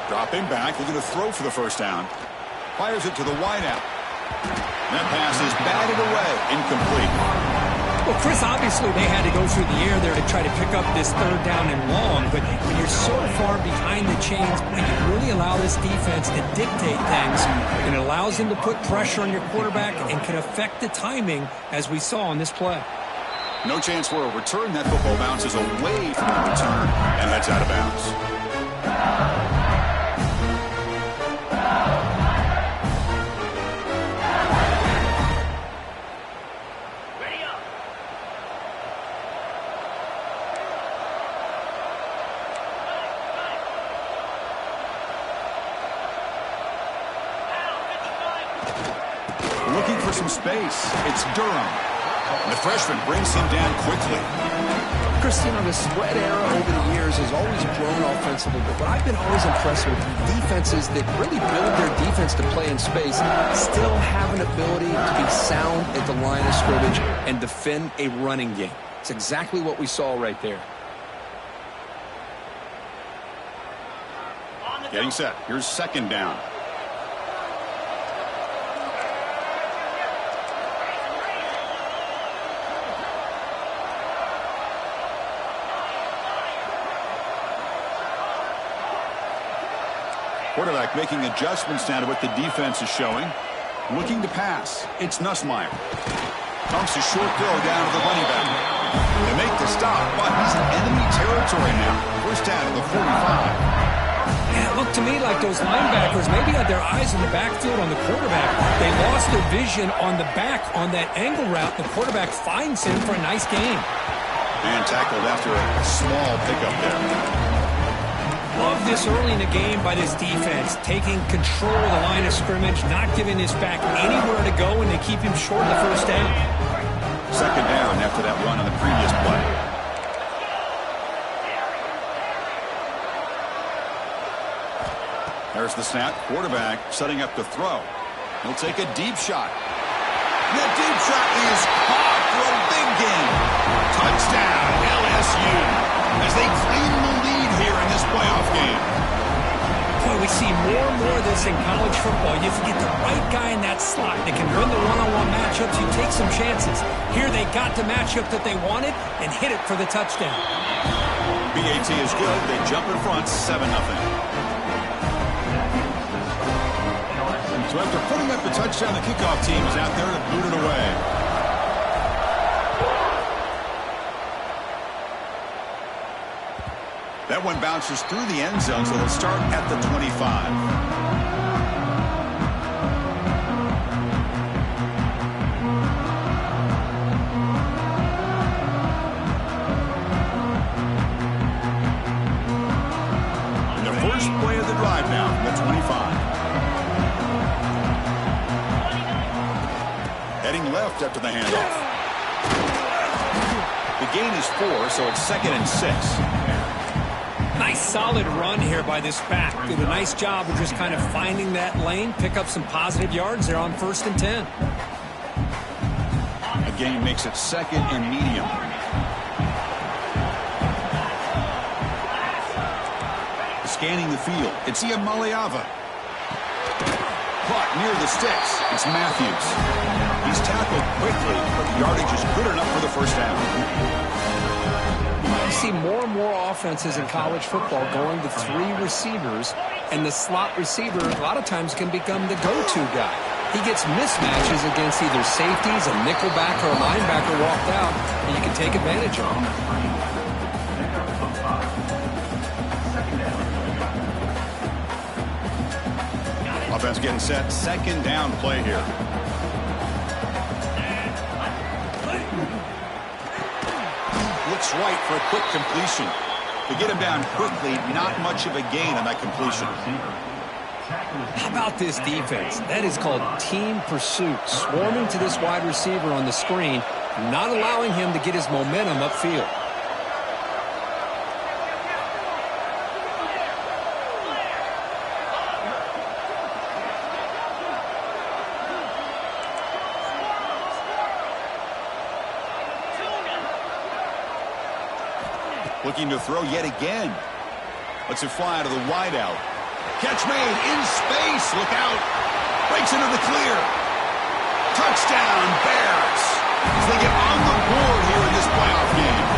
Dropping back, looking to throw for the 1st down. Fires it to the wideout. That pass is batted away, incomplete. Well, Chris, obviously they had to go through the air there to try to pick up this 3rd down and long, but when you're so far behind the chains, you can really allow this defense to dictate things, and it allows them to put pressure on your quarterback and can affect the timing, as we saw on this play. No chance for a return. That football bounces away from the return, and that's out of bounds. Looking for some space. It's Durham. And the freshman brings him down quickly. Chris, you know, the spread era over the years has always grown offensively, but what I've been always impressed with defenses that really build their defense to play in space still have an ability to be sound at the line of scrimmage and defend a running game. It's exactly what we saw right there. Getting set. Here's 2nd down. Quarterback making adjustments now to what the defense is showing. Looking to pass. It's Nussmeier. Dumps a short throw down to the running back. They make the stop, but he's in enemy territory now. 1st down to the 45. Yeah, it looked to me like those linebackers maybe had their eyes in the backfield on the quarterback. They lost their vision on the back on that angle route. The quarterback finds him for a nice gain. And tackled after a small pickup there. Love this early in the game by this defense, taking control of the line of scrimmage, not giving this back anywhere to go, and they keep him short of the first down. Second down after that run on the previous play. There's the snap. Quarterback setting up to throw. He'll take a deep shot. And that deep shot is caught for a big gain. Touchdown, LSU, as they claim the lead here in this playoff game. Boy, we see more and more of this in college football. You have to get the right guy in that slot that can win the one-on-one matchups. You take some chances. Here they got the matchup that they wanted and hit it for the touchdown. BAT is good. They jump in front, 7-0. So after putting up the touchdown, the kickoff team is out there to boot it away. That one bounces through the end zone, so they'll start at the 25. And the first play of the drive now from the 25. Heading left after the handoff. The gain is 4, so it's 2nd and 6. Nice solid run here by this back. Did a nice job of just kind of finding that lane, pick up some positive yards there on 1st and 10. A gain makes it 2nd and medium. Scanning the field. It's Iamaleava. Caught near the sticks. It's Matthews. He's tackled quickly, but the yardage is good enough for the first down. You see more and more offenses in college football going to 3 receivers, and the slot receiver a lot of times can become the go-to guy. He gets mismatches against either safeties, a nickelback, or a linebacker walked out, and you can take advantage of them. Offense getting set. 2nd down play here. Looks right for a quick completion. To get him down quickly, not much of a gain on that completion. How about this defense? That is called team pursuit. Swarming to this wide receiver on the screen, not allowing him to get his momentum upfield. Looking to throw yet again. Lets it fly out of the wideout. Catch made in space. Look out. Breaks into the clear. Touchdown, Bears. As they get on the board here in this playoff game.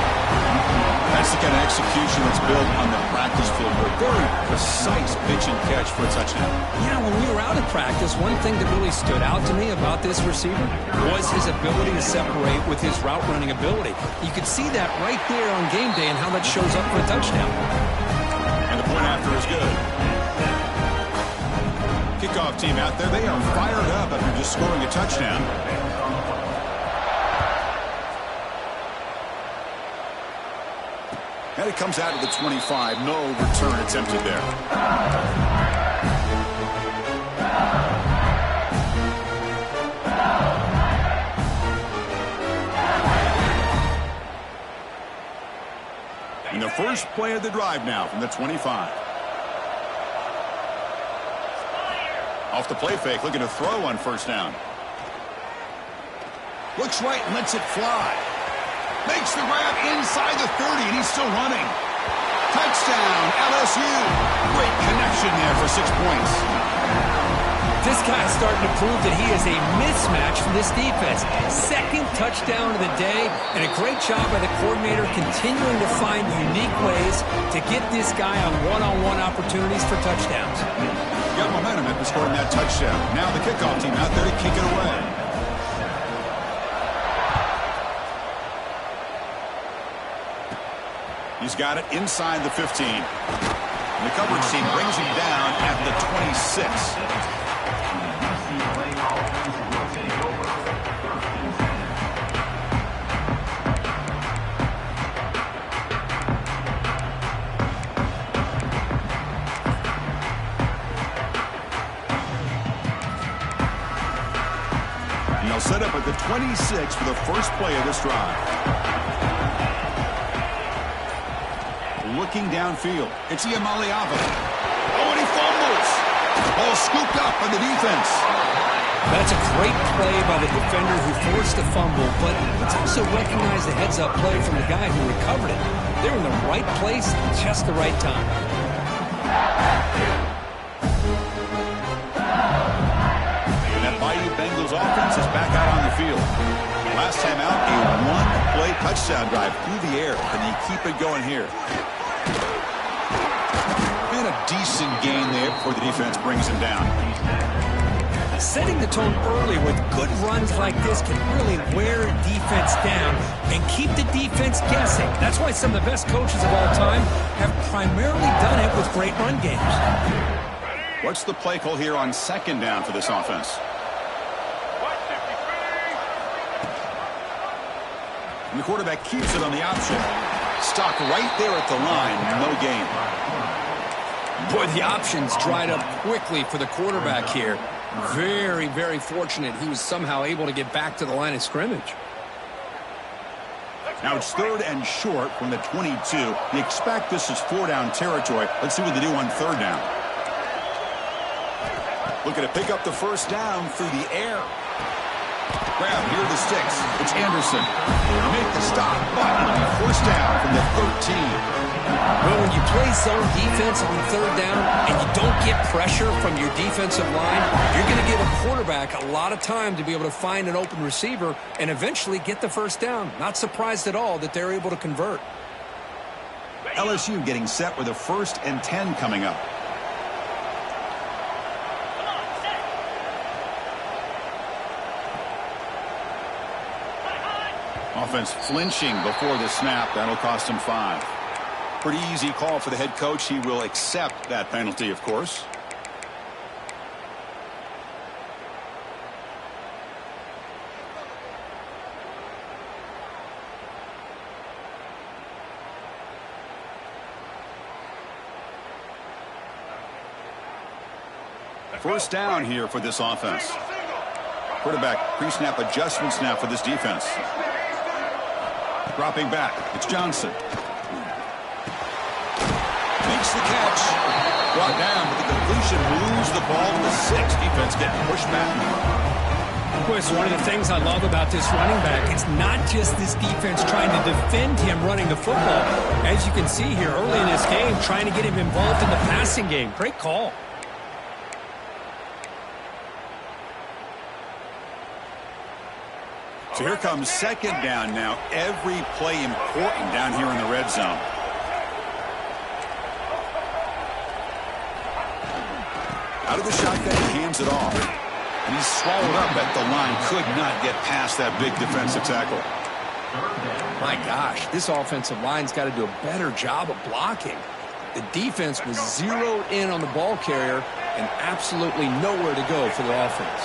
That's the kind of execution that's built on the practice field. A very precise pitch and catch for a touchdown. Yeah, when we were out of practice, one thing that really stood out to me about this receiver was his ability to separate with his route running ability. You could see that right there on game day and how that shows up for a touchdown. And the point after is good. Kickoff team out there, they are fired up after just scoring a touchdown. And it comes out of the 25. No return attempted there. And the first play of the drive now from the 25. Off the play fake, looking to throw on 1st down. Looks right and lets it fly. Makes the grab inside the 30, and he's still running. Touchdown, LSU. Great connection there for 6 points. This guy's starting to prove that he is a mismatch for this defense. 2nd touchdown of the day, and a great job by the coordinator continuing to find unique ways to get this guy on one-on-one opportunities for touchdowns. Got momentum after scoring that touchdown. Now the kickoff team out there to kick it away. He's got it inside the 15. The coverage team brings him down at the 26. And they'll set up at the 26 for the first play of this drive. Looking downfield. It's Iamaleava. Oh, and he fumbles. Ball scooped up by the defense. That's a great play by the defender who forced the fumble, but let's also recognize the heads-up play from the guy who recovered it. They were in the right place at just the right time. And that mighty Bengals offense is back out on the field. Last time out, a one-play touchdown drive through the air. Can they keep it going here? And a decent gain there before the defense brings him down. Setting the tone early with good runs like this can really wear defense down and keep the defense guessing. That's why some of the best coaches of all time have primarily done it with great run games. What's the play call here on second down for this offense? And the quarterback keeps it on the option. Stock right there at the line. No gain. Boy, the options dried up quickly for the quarterback here. Very, very fortunate he was somehow able to get back to the line of scrimmage. Now it's third and short from the 22. You expect this is four-down territory. Let's see what they do on third down. Looking to pick up the first down through the air. Grab, here are the sticks. It's Anderson. He'll make the stop, but it'll be first down from the 13. Well, when you play zone defense on third down and you don't get pressure from your defensive line, you're going to give a quarterback a lot of time to be able to find an open receiver and eventually get the first down. Not surprised at all that they're able to convert. LSU getting set with a 1st and 10 coming up. Offense flinching before the snap. That'll cost him 5. Pretty easy call for the head coach. He will accept that penalty, of course. First down here for this offense. Quarterback pre-snap adjustment snap for this defense. Dropping back. It's Johnson. Makes the catch. Brought down, but the completion moves the ball to the 6. Defense getting pushed back. Of course, one of the things I love about this running back, it's not just this defense trying to defend him running the football. As you can see here early in this game, trying to get him involved in the passing game. Great call. So here comes second down now. Every play important down here in the red zone. Out of the shotgun, he hands it off. And he's swallowed up at the line. Could not get past that big defensive tackle. My gosh, this offensive line's got to do a better job of blocking. The defense was zeroed in on the ball carrier and absolutely nowhere to go for the offense.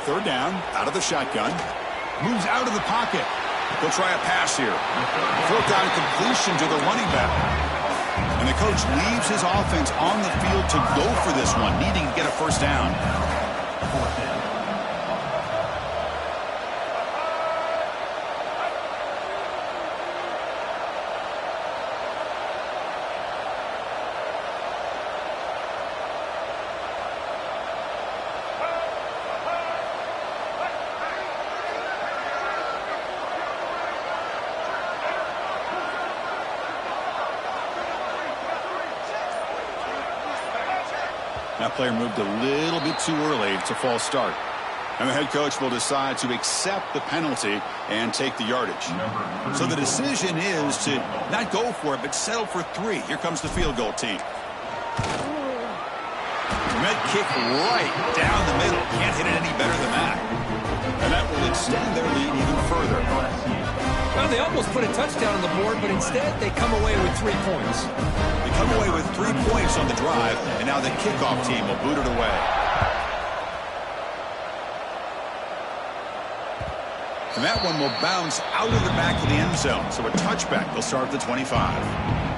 Third down, out of the shotgun. Moves out of the pocket. He'll try a pass here. Fourth down completion to the running back. And the coach leaves his offense on the field to go for this one, needing to get a first down. That player moved a little bit too early. It's a false start. And the head coach will decide to accept the penalty and take the yardage. So the decision is to not go for it, but settle for 3. Here comes the field goal team. Med kick right down the middle. Can't hit it any better than that. And that will extend their lead even further. Well, they almost put a touchdown on the board, but instead they come away with 3 points. They come away with 3 points on the drive, and now the kickoff team will boot it away. And that one will bounce out of the back of the end zone, so a touchback. They'll start at the 25.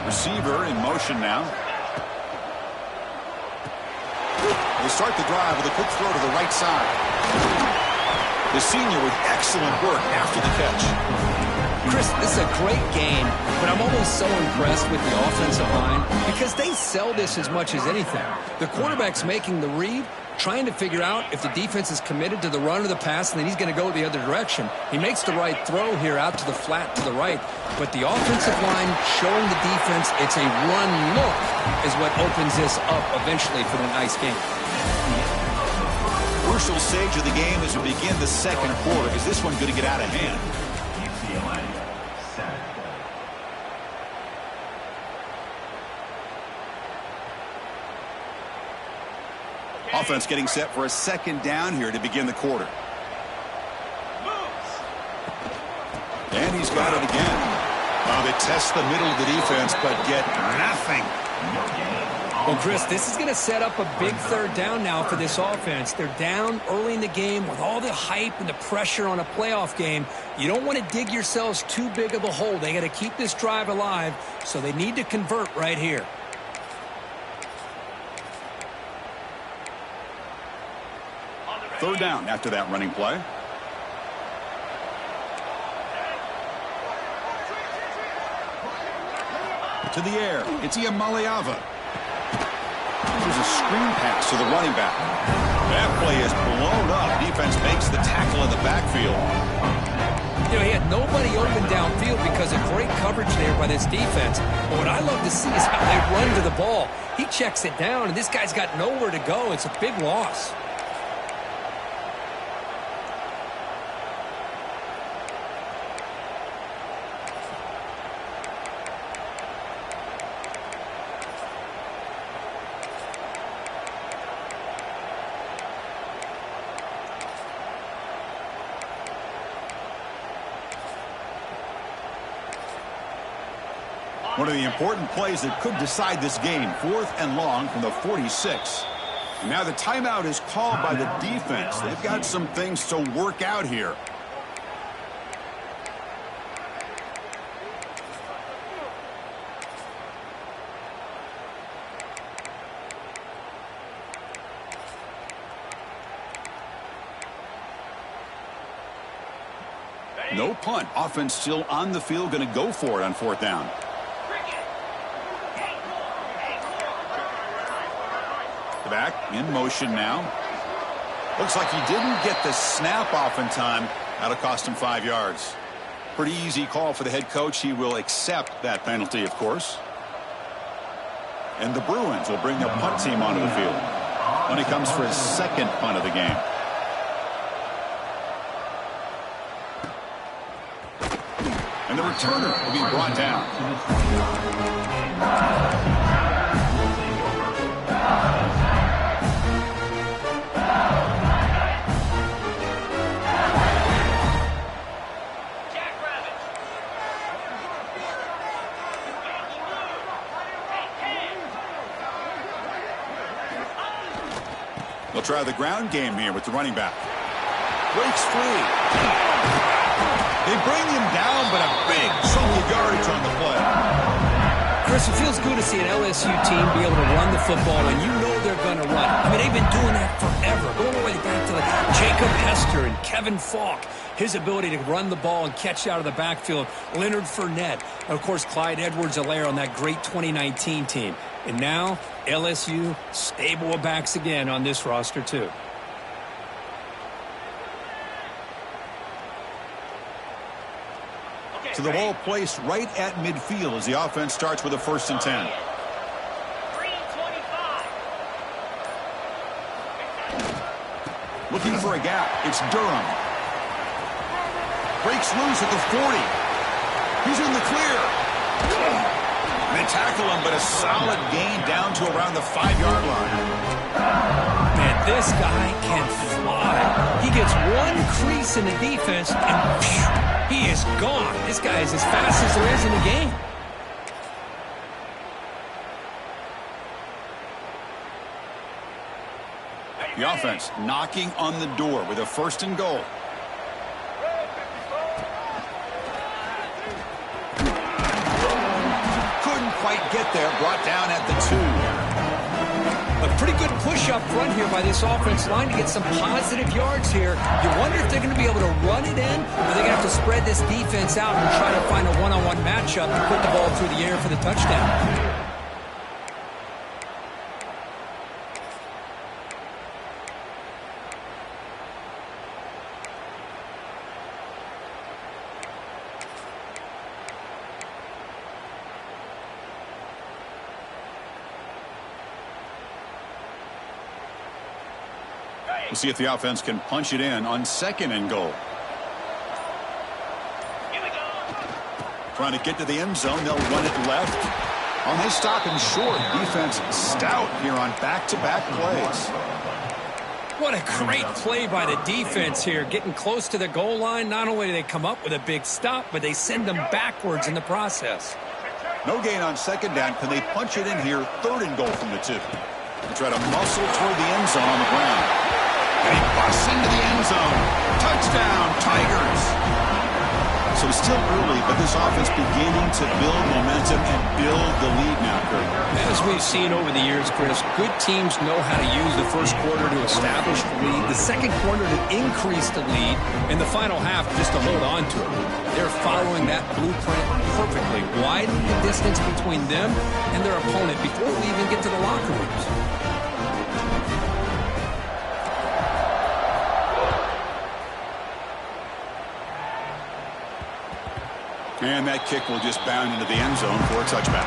Receiver in motion now. They start the drive with a quick throw to the right side. The senior with excellent work after the catch. Chris, this is a great game, but I'm always so impressed with the offensive line because they sell this as much as anything. The quarterback's making the read, trying to figure out if the defense is committed to the run or the pass, and then he's going to go the other direction. He makes the right throw here out to the flat to the right, but the offensive line showing the defense it's a run look is what opens this up eventually for the nice game. Crucial stage of the game as we begin the second quarter. Is this one going to get out of hand? Offense getting set for a second down here to begin the quarter. And he's got it again. Oh, they test the middle of the defense, but get nothing. Well, Chris, this is going to set up a big third down now for this offense. They're down early in the game with all the hype and the pressure on a playoff game. You don't want to dig yourselves too big of a hole. They got to keep this drive alive, so they need to convert right here. Third down after that running play. To the air. It's Iamaleava. There's a screen pass to the running back. That play is blown up. Defense makes the tackle in the backfield. You know, he had nobody open downfield because of great coverage there by this defense. But what I love to see is how they run to the ball. He checks it down, and this guy's got nowhere to go. It's a big loss. One of the important plays that could decide this game. 4th and long from the 46. And now the timeout is called by the defense. They've got some things to work out here. No punt. Offense still on the field, going to go for it on 4th down. Back in motion now. Looks like he didn't get the snap off in time. That'll cost him 5 yards. Pretty easy call for the head coach. He will accept that penalty, of course. And the Bruins will bring their punt team onto the field when he comes for his second punt of the game. And the returner will be brought down. They'll try the ground game here with the running back. Breaks free. They bring him down, but a big chunk of yardage on the play. Chris, it feels good to see an LSU team be able to run the football, and you know they're going to run. I mean, they've been doing that forever, going all the way back to Jacob Hester and Kevin Falk. His ability to run the ball and catch out of the backfield. Leonard Fournette. And, of course, Clyde Edwards-Helaire on that great 2019 team. And now, LSU, stable of backs again on this roster, too. So the ball placed right at midfield as the offense starts with a 1st and 10. Looking for a gap. It's Durham. Breaks loose at the 40. He's in the clear. They tackle him, but a solid gain down to around the 5-yard line. Man, this guy can fly. He gets one crease in the defense, and phew, he is gone. This guy is as fast as there is in the game. The offense knocking on the door with a 1st and goal. Couldn't quite get there. Brought down at the 2. A pretty good push up front here by this offense line to get some positive yards here. You wonder if they're going to be able to run it in, or they're going to have to spread this defense out and try to find a one-on-one matchup to put the ball through the air for the touchdown. We'll see if the offense can punch it in on 2nd and goal. Trying to get to the end zone. They'll run it left. They stop him short. Defense stout here on back-to-back plays. What a great play by the defense here. Getting close to the goal line. Not only do they come up with a big stop, but they send them backwards in the process. No gain on 2nd down. Can they punch it in here? 3rd and goal from the 2. They try to muscle toward the end zone on the ground. And he busts into the end zone. Touchdown, Tigers. So it's still early, but this offense beginning to build momentum and build the lead now, Kurt. As we've seen over the years, Chris, good teams know how to use the 1st quarter to establish the lead, the 2nd quarter to increase the lead, and the final half just to hold on to it. They're following that blueprint perfectly, widening the distance between them and their opponent before we even get to the locker rooms. And that kick will just bound into the end zone for a touchback.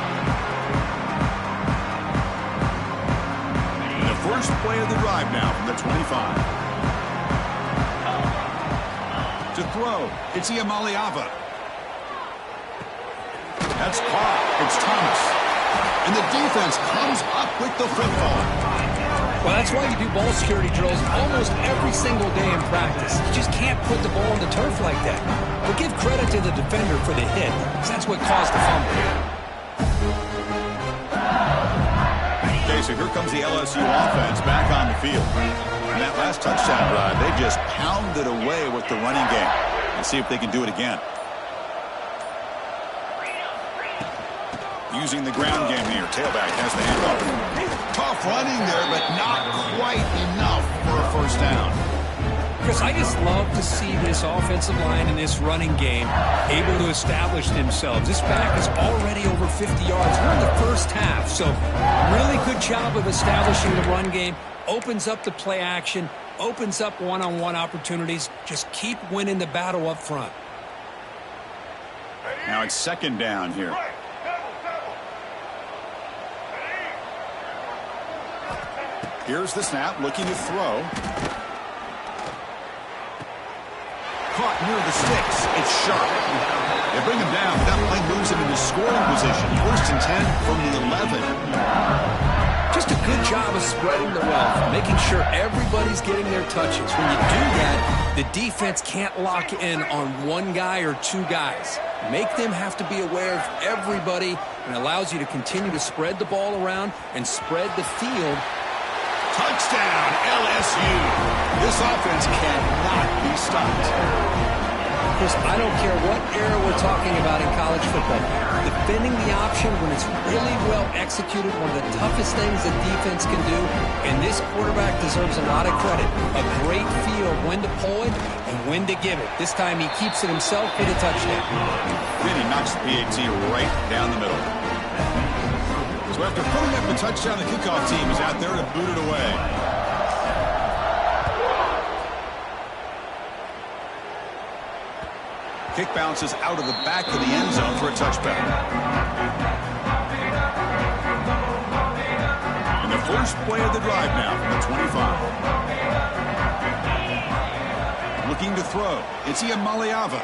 And the first play of the drive now from the 25. To throw, it's Iamaleava. That's caught. It's Thomas. And the defense comes up with the football. Well, that's why you do ball security drills almost every single day in practice. You just can't put the ball on the turf like that. But give credit to the defender for the hit, because that's what caused the fumble. Okay, so here comes the LSU offense back on the field. And that last touchdown drive, they just pounded away with the running game. Let's see if they can do it again. Using the ground game here. Tailback has the handoff. Tough running there, but not quite enough for a 1st down. Chris, I just love to see this offensive line in this running game able to establish themselves. This back is already over 50 yards. We're in the 1st half, so really good job of establishing the run game. Opens up the play action, opens up one-on-one opportunities. Just keep winning the battle up front. Now it's 2nd down here. Here's the snap, looking to throw. Caught near the sticks. It's sharp. They bring him down, but that play moves him into scoring position. 1st and 10 from the 11. Just a good job of spreading the wealth, making sure everybody's getting their touches. When you do that, the defense can't lock in on one guy or 2 guys. Make them have to be aware of everybody, and allows you to continue to spread the ball around and spread the field. Touchdown, LSU. This offense cannot be stopped. Chris, I don't care what era we're talking about in college football. Defending the option when it's really well executed, one of the toughest things a defense can do, and this quarterback deserves a lot of credit. A great feel of when to pull it and when to give it. This time he keeps it himself for the touchdown. Then he knocks the PAT right down the middle. So after putting up the touchdown, the kickoff team is out there to boot it away. Kick bounces out of the back of the end zone for a touchback. And the first play of the drive now from the 25. Looking to throw. It's Maliava.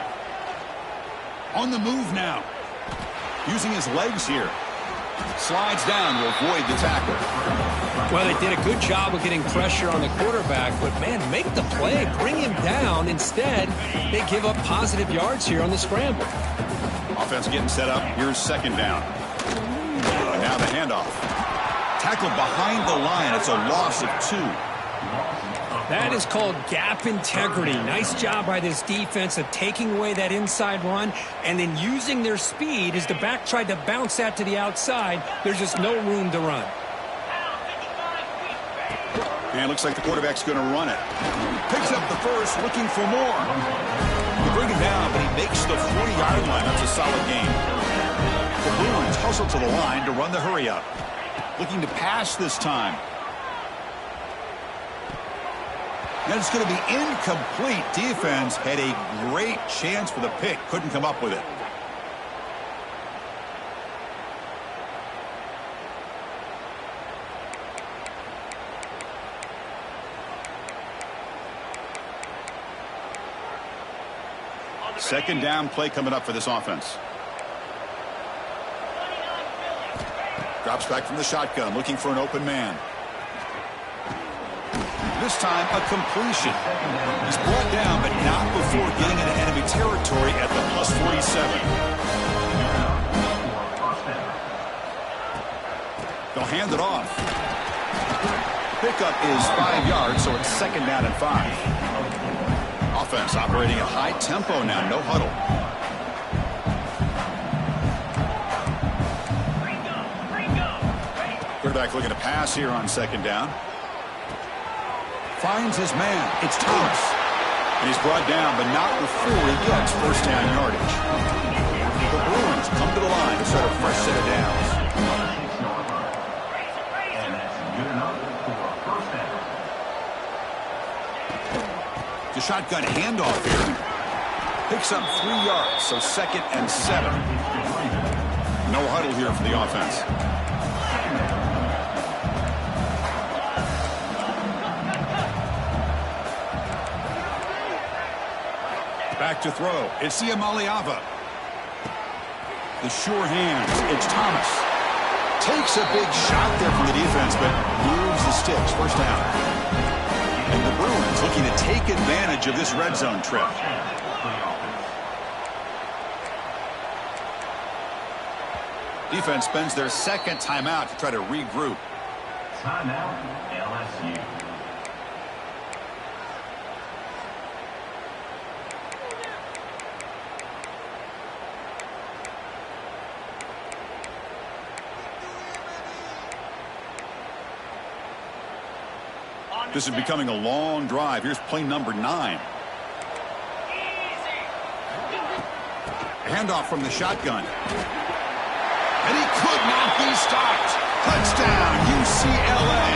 On the move now. Using his legs here. Slides down to avoid the tackle. Well, they did a good job of getting pressure on the quarterback, but, man, make the play. Bring him down. Instead, they give up positive yards here on the scramble. Offense getting set up. Here's second down. And now the handoff. Tackled behind the line. It's a loss of 2. That is called gap integrity. Nice job by this defense of taking away that inside run and then using their speed as the back tried to bounce that to the outside. There's just no room to run. And it looks like the quarterback's going to run it. Picks up the first, looking for more. They bring him down, but he makes the 40-yard line. That's a solid gain. The Bruins hustle to the line to run the hurry-up. Looking to pass this time. And it's going to be incomplete. Defense had a great chance for the pick. Couldn't come up with it. Second down play coming up for this offense. Drops back from the shotgun, looking for an open man. This time, a completion. He's brought down, but not before getting into enemy territory at the +47. They'll hand it off. Pickup is 5 yards, so it's second down and 5. Offense operating at high tempo now, no huddle. Quarterback looking to pass here on second down. Finds his man. It's Thomas. And he's brought down, but not before he gets first down yardage. The Bruins come to the line to start a fresh set of downs. And that's good enough for a first down. The shotgun handoff here. Picks up 3 yards, so second and 7. No huddle here for the offense. Back to throw. It's Maliava. The sure hands. It's Thomas. Takes a big shot there from the defense, but moves the sticks. First down. And the Bruins looking to take advantage of this red zone trip. Defense spends their second timeout to try to regroup. Timeout, LSU. This is becoming a long drive. Here's play number 9. Handoff from the shotgun. And he could not be stopped. Touchdown, UCLA.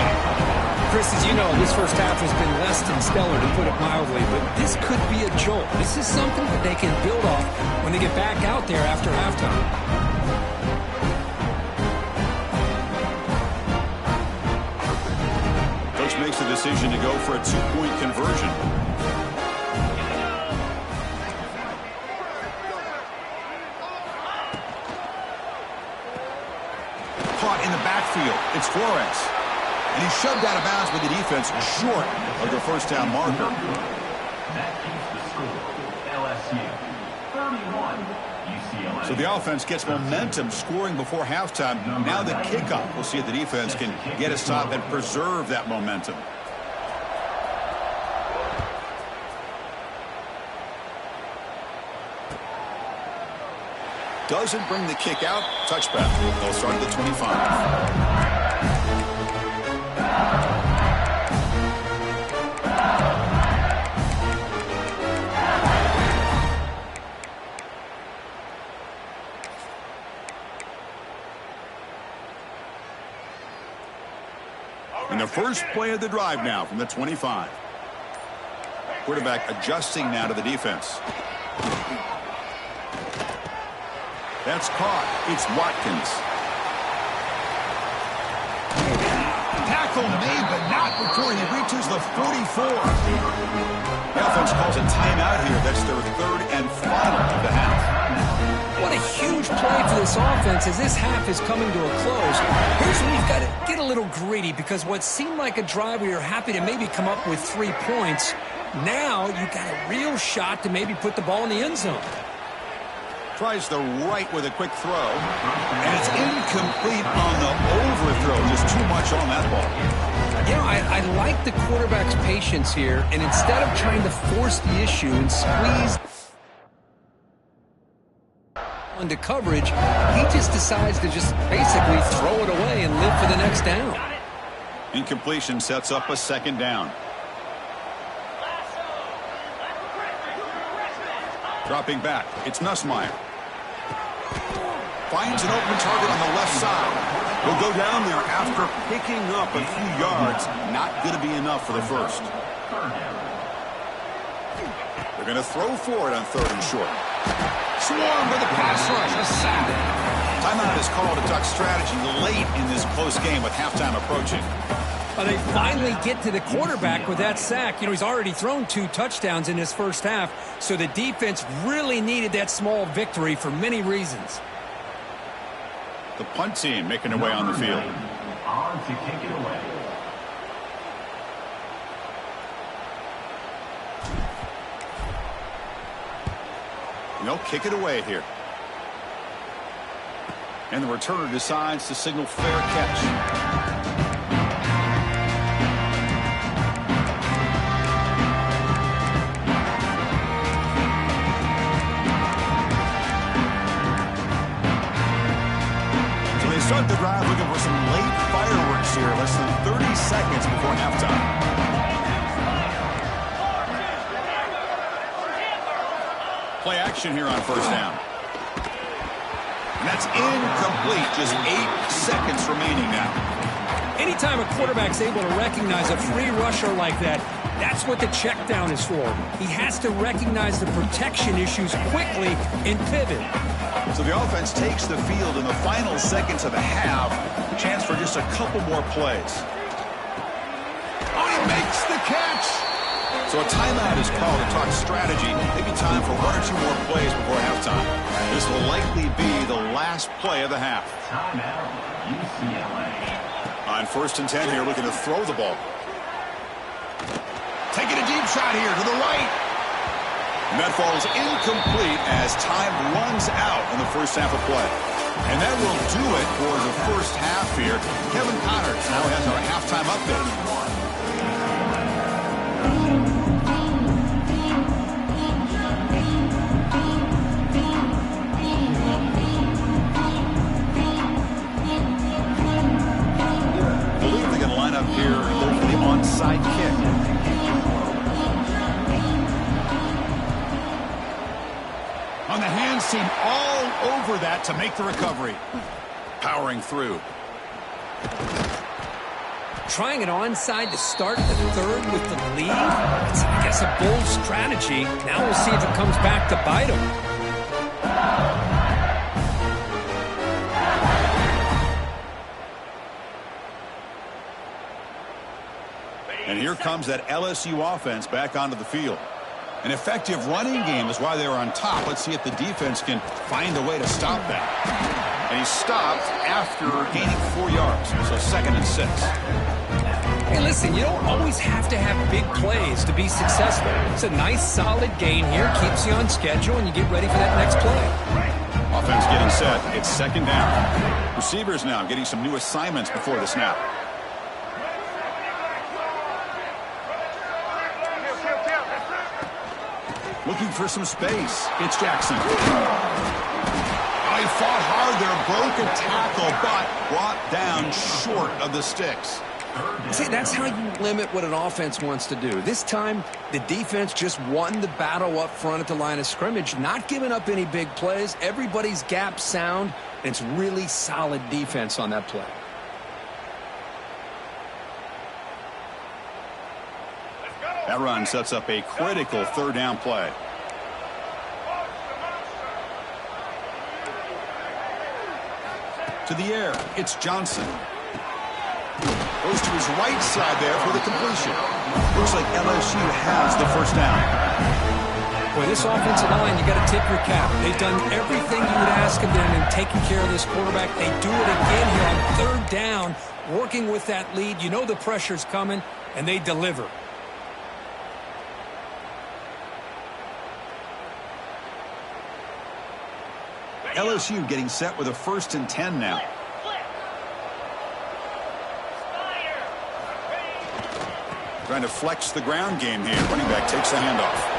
Chris, as you know, this first half has been less than stellar, to put it mildly, but this could be a jolt. This is something that they can build off when they get back out there after halftime. Makes the decision to go for a 2-point conversion. Caught in the backfield. It's Flores. And he's shoved out of bounds with the defense short of the first down marker. That keeps the score. LSU 31. UCLA. So the offense gets momentum scoring before halftime. Now the kickoff. We'll see if the defense can get a stop and preserve that momentum. Doesn't bring the kick out. Touchback. They'll start at the 25. And the first play of the drive now from the 25. Quarterback adjusting now to the defense. That's caught. It's Watkins. Tackle made, but not before he reaches the 44. The offense calls a timeout here. That's their third and final of the half. What a huge play for this offense as this half is coming to a close. Here's where you've got to get a little greedy, because what seemed like a drive where you're happy to maybe come up with 3 points, now you've got a real shot to maybe put the ball in the end zone. Tries the right with a quick throw, and it's incomplete on the overthrow. Just too much on that ball. You know, I like the quarterback's patience here, and instead of trying to force the issue and squeeze into coverage, he just decides to just basically throw it away and live for the next down. Incompletion sets up a second down. Dropping back, it's Nussmeier. Finds an open target on the left side. Will go down there after picking up a few yards. Not going to be enough for the first. They're going to throw for it on 3rd and short. Swarm with a pass rush, a sack. Timeout is called to talk strategy late in this close game with halftime approaching. They finally get to the quarterback with that sack. You know, he's already thrown 2 touchdowns in his first half, so the defense really needed that small victory for many reasons. The punt team making their way on the field. On to kick it away. And they'll kick it away here. And the returner decides to signal fair catch. Start the drive looking for some late fireworks here. Less than 30 seconds before halftime. Play action here on first down. And that's incomplete. Just 8 seconds remaining now. Anytime a quarterback's able to recognize a free rusher like that, that's what the check down is for. He has to recognize the protection issues quickly and pivot. So the offense takes the field in the final seconds of the half. Chance for just a couple more plays. Oh, he makes the catch! So a timeout is called to talk strategy. Maybe time for 1 or 2 more plays before halftime. This will likely be the last play of the half. Timeout, UCLA. On 1st and 10 here, looking to throw the ball. Taking a deep shot here to the right. And that falls incomplete as time runs out in the first half of play. And that will do it for the first half here. Kevin Connors now has our halftime update. I believe they're going to line up here and go for the onside kick. On the hands team all over that to make the recovery. Powering through. Trying it onside to start the 3rd with the lead. It's, I guess, a bold strategy. Now we'll see if it comes back to bite him. And here comes that LSU offense back onto the field. An effective running game is why they were on top. Let's see if the defense can find a way to stop that. And he stopped after gaining 4 yards. So 2nd and 6. Hey, listen, you don't always have to have big plays to be successful. It's a nice, solid gain here. Keeps you on schedule, and you get ready for that next play. Offense getting set. It's 2nd down. Receivers now getting some new assignments before the snap. Looking for some space. It's Jackson. Oh, he fought hard there, broke a tackle, but brought down short of the sticks. See, that's how you limit what an offense wants to do. This time, the defense just won the battle up front at the line of scrimmage, not giving up any big plays. Everybody's gap sound, and it's really solid defense on that play. That run sets up a critical 3rd down play. To the air, it's Johnson. Goes to his right side there for the completion. Looks like LSU has the first down. Boy, this offensive line, you got to tip your cap. They've done everything you would ask of them in taking care of this quarterback. They do it again here on third down, working with that lead. You know the pressure's coming, and they deliver. LSU getting set with a 1st and 10 now. Trying to flex the ground game here. Running back takes the handoff.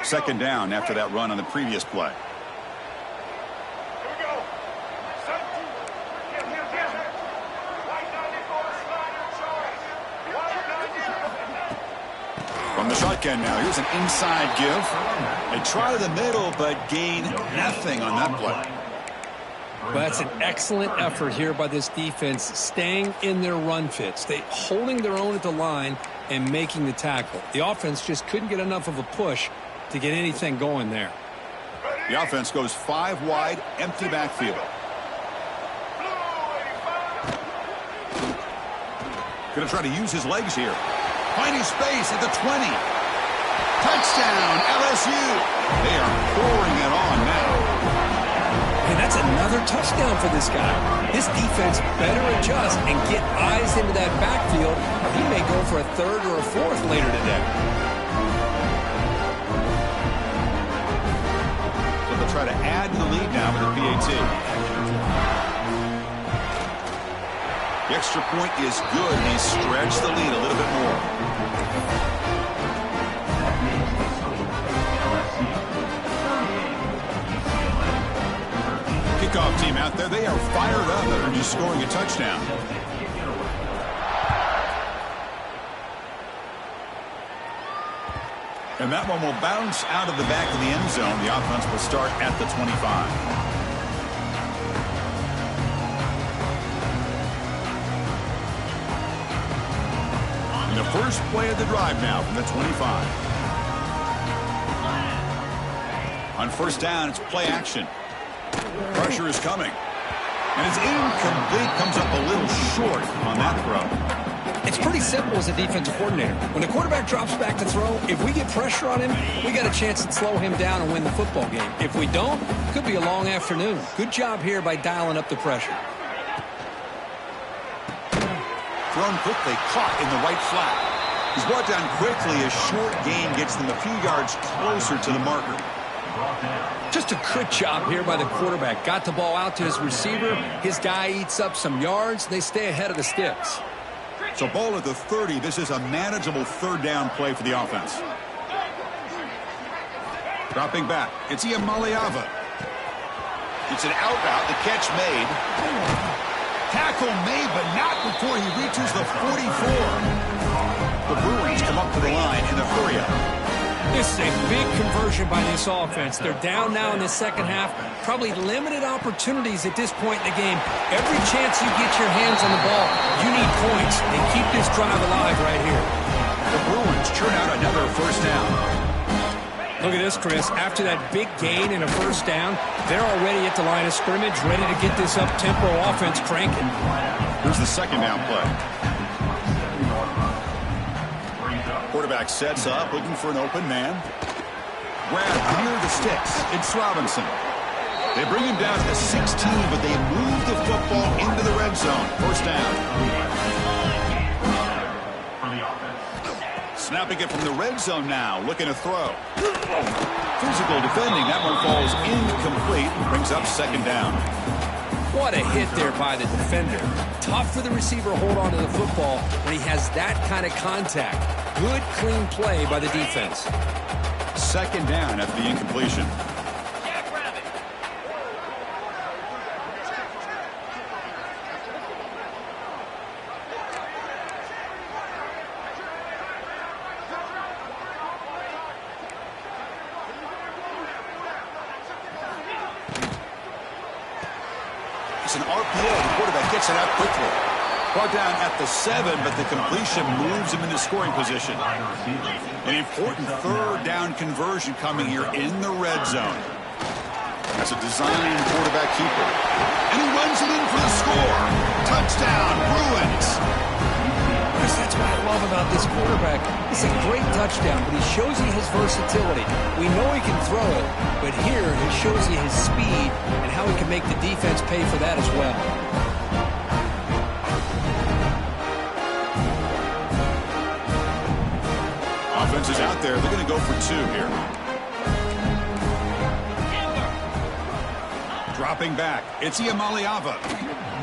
Second down after that run on the previous play. From the shotgun now, here's an inside give. They try the middle, but gain nothing on that play. Well, that's an excellent effort here by this defense, staying in their run fits. They holding their own at the line and making the tackle. The offense just couldn't get enough of a push to get anything going there. The offense goes 5 wide, empty backfield. Going to try to use his legs here. Finding space at the 20. Touchdown, LSU. They are pouring it on now. And that's another touchdown for this guy. This defense better adjust and get eyes into that backfield, or he may go for a 3rd or a 4th later today. So they'll try to add to the lead now with the PAT. The extra point is good. He stretched the lead a little bit more. Kickoff team out there. They are fired up after just scoring a touchdown. And that one will bounce out of the back of the end zone. The offense will start at the 25. The first play of the drive now from the 25. On first down, it's play action. Pressure is coming. And it's incomplete. Comes up a little short on that throw. It's pretty simple as a defensive coordinator. When the quarterback drops back to throw, if we get pressure on him, we got a chance to slow him down and win the football game. If we don't, it could be a long afternoon. Good job here by dialing up the pressure. Thrown quickly, caught in the right flat. He's brought down quickly. A short gain gets them a few yards closer to the marker. Just a good job here by the quarterback. Got the ball out to his receiver. His guy eats up some yards. They stay ahead of the sticks. So ball at the 30. This is a manageable third down play for the offense. Dropping back. It's Iamaleava. It's an out route. The catch made. Tackle made, but not before he reaches the 44. The Bruins come up to the line in a hurry up. This is a big conversion by this offense. They're down now in the second half. Probably limited opportunities at this point in the game. Every chance you get your hands on the ball, you need points. And keep this drive alive right here. The Bruins churn out another first down. Look at this, Chris. After that big gain and a first down, they're already at the line of scrimmage, ready to get this up-tempo offense cranking. Here's the second down play. Quarterback sets up, looking for an open man. Grabbed near the sticks. It's Robinson. They bring him down to the 16, but they move the football into the red zone. First down. Snapping it from the red zone now, looking to throw. Physical defending. That one falls incomplete. Brings up second down. What a hit there by the defender. Tough for the receiver to hold on to the football when he has that kind of contact. Good, clean play by the defense. Second down after the incompletion. It's an RPO. The quarterback gets it out quickly. Brought down at the 7, but the completion moves him into scoring position. An important third down conversion coming here in the red zone. That's a design quarterback keeper. And he runs it in for the score. Touchdown, Bruins. That's what I love about this quarterback. It's a great touchdown, but he shows you his versatility. We know he can throw it, but here he shows you his speed and how he can make the defense pay for that as well. Offense is out there. They're going to go for 2 here. Dropping back. It's Iamaleava.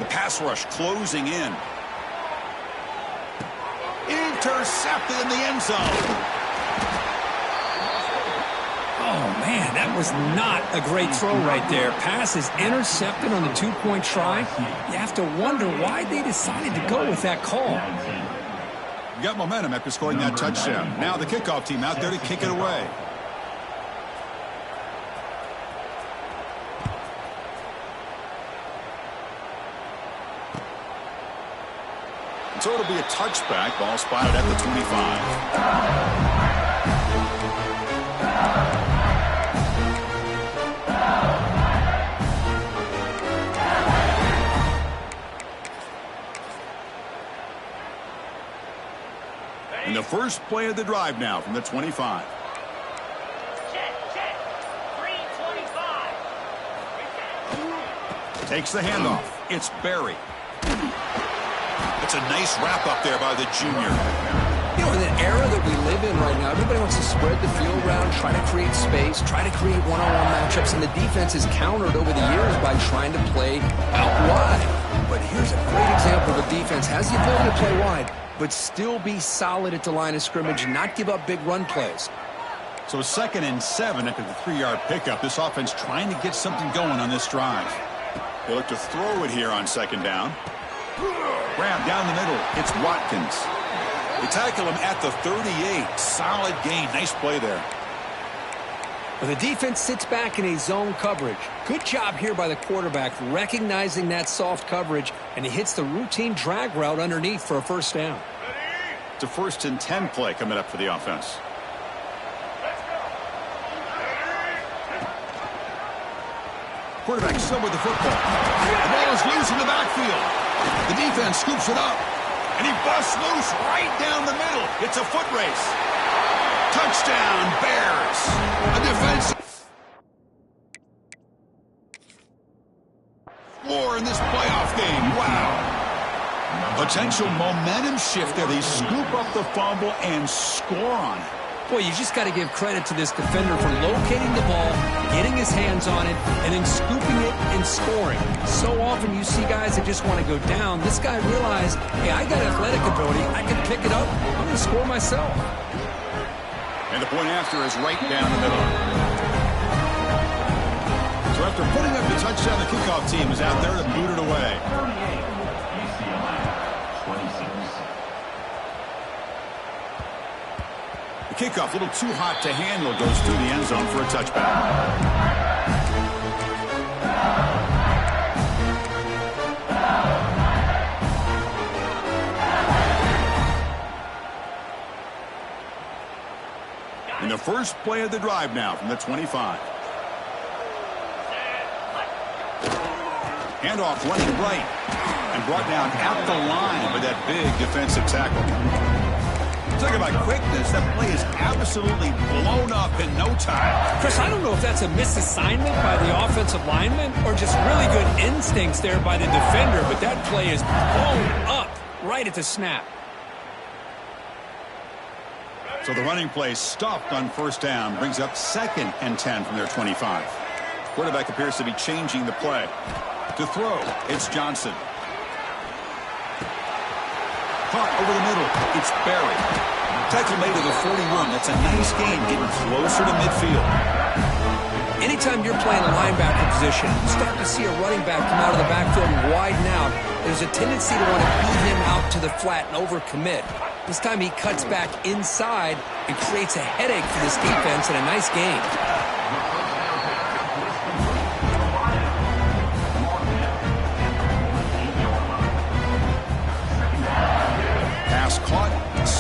The pass rush closing in. Intercepted in the end zone. Oh, man, that was not a great throw right there. Pass is intercepted on the 2-point try. You have to wonder why they decided to go with that call. Got momentum after scoring that touchdown. Now the kickoff team out there to kick it away. So it'll be a touchback. Ball spotted at the 25. And the first play of the drive now from the 25. Check. 3:25. Takes the handoff. It's Barry. It's a nice wrap up there by the junior. You know, in the era that we live in right now, everybody wants to spread the field around, try to create space, try to create one-on-one matchups, and the defense is countered over the years by trying to play out wide. But here's a great example of a defense has the ability to play wide, but still be solid at the line of scrimmage and not give up big run plays. So 2nd and 7 after the 3-yard pickup. This offense trying to get something going on this drive. They look to throw it here on 2nd down. Grab down the middle. It's Watkins. They tackle him at the 38. Solid gain. Nice play there. Well, the defense sits back in a zone coverage. Good job here by the quarterback recognizing that soft coverage, and he hits the routine drag route underneath for a first down. It's a 1st and 10 play coming up for the offense. Quarterback still with the football. The ball is loose in the backfield. The defense scoops it up. And he busts loose right down the middle. It's a foot race. Touchdown, Bears. A defensive score in this playoff game. Wow. Potential momentum shift there. They scoop up the fumble and score on it. Boy, you just got to give credit to this defender for locating the ball, getting his hands on it, and then scooping it and scoring. So often you see guys that just want to go down. This guy realized, hey, I got athletic ability. I can pick it up. I'm going to score myself. And the point after is right down the middle. So after putting up the touchdown, the kickoff team is out there to boot it away. 26. The kickoff, a little too hot to handle, goes through the end zone for a touchback. In the first play of the drive now from the 25. Handoff running right and brought down at the line by that big defensive tackle. Talk about quickness. That play is absolutely blown up in no time. Chris, I don't know if that's a misassignment by the offensive lineman or just really good instincts there by the defender, but that play is blown up right at the snap. So the running play stopped on first down, brings up 2nd and 10 from their 25. Quarterback appears to be changing the play. To throw, it's Johnson. Caught over the middle, it's Barry. Tackle made to the 41. That's a nice gain, getting closer to midfield. Anytime you're playing a linebacker position, you start to see a running back come out of the backfield and widen out. There's a tendency to want to beat him out to the flat and overcommit. This time he cuts back inside and creates a headache for this defense and a nice gain.